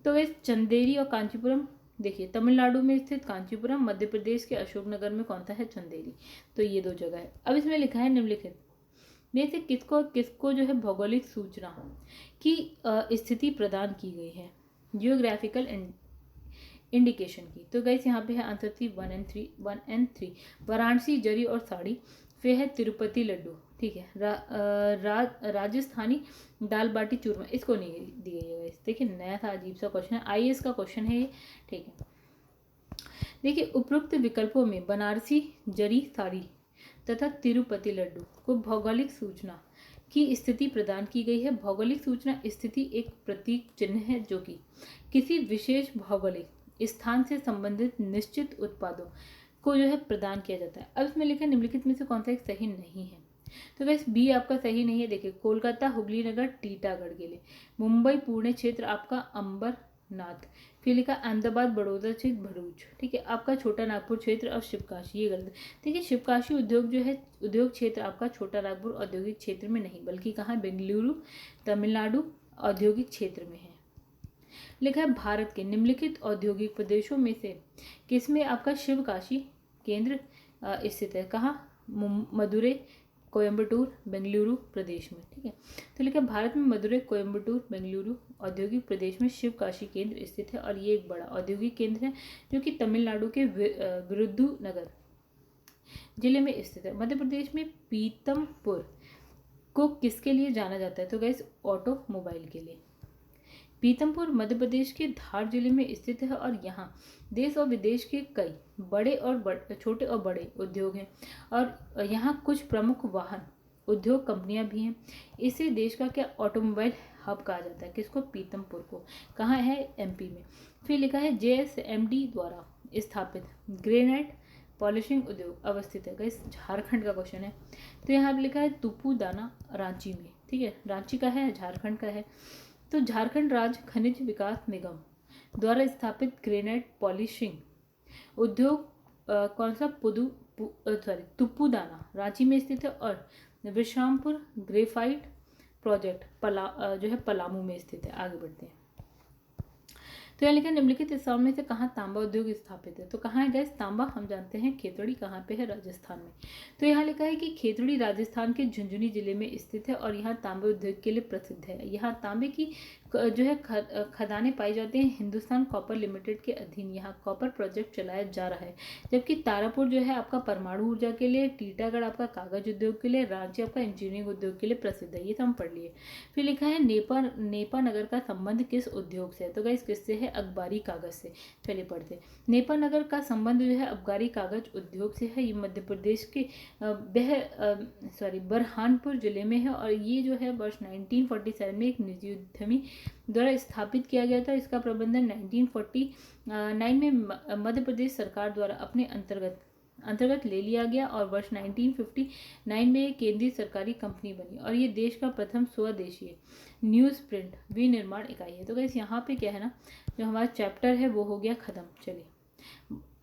तो वैसे चंदेरी और कांचीपुरम, देखिए तमिलनाडु में स्थित कांचीपुरम, मध्य प्रदेश के अशोकनगर में कौन सा है, चंदेरी। तो ये दो जगह है। अब इसमें लिखा है निम्नलिखित में से किसको जो है भौगोलिक सूचना की स्थिति प्रदान की गई है, जियोग्राफिकल इंडिकेशन की। तो गाइस यहाँ पे है आंसर थी 1 एंड 3। वाराणसी जरी और साड़ी, फिर है तिरुपति लड्डू, ठीक है। राजस्थानी दाल बाटी चूरमा, इसको नहीं दिए गए। देखिए नया था, अजीब सा क्वेश्चन है, आईएएस का क्वेश्चन है ये, ठीक है। देखिए उपरोक्त विकल्पों में बनारसी जरी साड़ी तथा तिरुपति लड्डू को भौगोलिक सूचना की स्थिति प्रदान की गई है। भौगोलिक सूचना स्थिति एक प्रतीक चिन्ह है जो कि किसी विशेष भौगोलिक स्थान से संबंधित निश्चित उत्पादों को जो है प्रदान किया जाता है। अब इसमें लिखा है निम्नलिखित में से कौन सा एक सही नहीं है। तो वैसे बी आपका सही नहीं है। देखिए कोलकाता हुगली नगर टीटागढ़ के लिए, मुंबई पुणे क्षेत्र आपका अंबरनाथ, फिर लिखा अहमदाबाद बड़ौदा क्षेत्र भरूच, ठीक है। आपका छोटा नागपुर क्षेत्र और शिवकाशी, ये गलत है। देखिए शिवकाशी उद्योग जो है उद्योग क्षेत्र आपका छोटा नागपुर औद्योगिक क्षेत्र में नहीं बल्कि कहाँ, बेंगलुरु तमिलनाडु औद्योगिक क्षेत्र में है। लिखा है भारत के निम्नलिखित औद्योगिक प्रदेशों में से किसमें आपका शिवकाशी केंद्र स्थित है, कहाँ, मदुरै कोयम्बटूर बेंगलुरु प्रदेश में, ठीक है। तो लिखा भारत में मदुरै कोयम्बटूर बेंगलुरु औद्योगिक प्रदेश में शिवकाशी केंद्र स्थित है और ये एक बड़ा औद्योगिक केंद्र है जो कि तमिलनाडु के विरुद्धुनगर जिले में स्थित है। मध्य प्रदेश में पीतमपुर को किसके लिए जाना जाता है, तो गाइस ऑटोमोबाइल के लिए। पीतमपुर मध्य प्रदेश के धार जिले में स्थित है और यहाँ देश और विदेश के कई बड़े और छोटे और बड़े उद्योग हैं और यहाँ कुछ प्रमुख वाहन उद्योग कंपनियां भी हैं। इसे देश का क्या ऑटोमोबाइल हब कहा जाता है, किसको, पीतमपुर को, कहाँ है, एमपी में। फिर लिखा है जेएसएमडी द्वारा स्थापित ग्रेनाइट पॉलिशिंग उद्योग अवस्थित है, इस झारखंड का क्वेश्चन है। तो यहाँ लिखा है तुपुदाना रांची में, ठीक है, रांची का है, झारखंड का है। तो झारखंड राज्य खनिज विकास निगम द्वारा स्थापित ग्रेनाइट पॉलिशिंग उद्योग कौन सा, तुपुदाना रांची में स्थित है और विश्रामपुर ग्रेफाइट प्रोजेक्ट जो है पलामू में स्थित है। आगे बढ़ते हैं। तो यहाँ लिखा है निम्नलिखित स्थानों में से कहाँ तांबा उद्योग स्थापित है। तो कहाँ है गैस तांबा, हम जानते हैं खेतड़ी कहाँ पे है, राजस्थान में। तो यहाँ लिखा है कि खेतड़ी राजस्थान के झुंझुनू जिले में स्थित है और यहाँ तांबे उद्योग के लिए प्रसिद्ध है। यहाँ तांबे की जो है खदानें पाई जाती हैं। हिंदुस्तान कॉपर लिमिटेड के अधीन यहाँ कॉपर प्रोजेक्ट चलाया जा रहा है। जबकि तारापुर जो है आपका परमाणु ऊर्जा के लिए, टीटागढ़ आपका कागज उद्योग के लिए, रांची आपका इंजीनियरिंग उद्योग के लिए प्रसिद्ध है। ये तो हम पढ़ लिए। फिर लिखा है नेपा नगर का संबंध किस उद्योग से है। तो गाइस किससे है, अखबारी कागज से। चलिए पढ़ते। नेपा नगर का संबंध जो है अखबारी कागज उद्योग से है। ये मध्य प्रदेश के बरहानपुर जिले में है और ये जो है वर्ष 1947 में एक निजी उद्यमी द्वारा स्थापित किया गया था। इसका प्रबंधन 1949 में मध्य प्रदेश सरकार द्वारा अपने अंतर्गत ले लिया गया और वर्ष 1959 में एक केंद्रीय सरकारी कंपनी बनी और ये देश का प्रथम स्वदेशी न्यूज़ प्रिंट विनिर्माण इकाई है। तो गाइस यहाँ पे क्या है ना, जो हमारा चैप्टर है वो हो गया ख़त्म। चलिए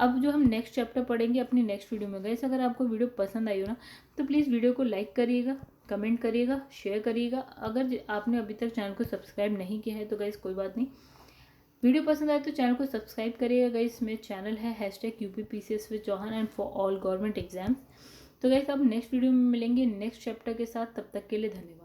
अब जो हम नेक्स्ट चैप्टर पढ़ेंगे अपनी नेक्स्ट वीडियो में। गाइस अगर आपको वीडियो पसंद आई हो ना तो प्लीज़ वीडियो को लाइक करिएगा, कमेंट करिएगा, शेयर करिएगा। अगर आपने अभी तक चैनल को सब्सक्राइब नहीं किया है तो गाइस कोई बात नहीं, वीडियो पसंद आए तो चैनल को सब्सक्राइब करिएगा। गाइस मेरे चैनल है #UPPCS with Chauhan and for all government exams. तो गाइस अब नेक्स्ट वीडियो में मिलेंगे नेक्स्ट चैप्टर के साथ। तब तक के लिए धन्यवाद।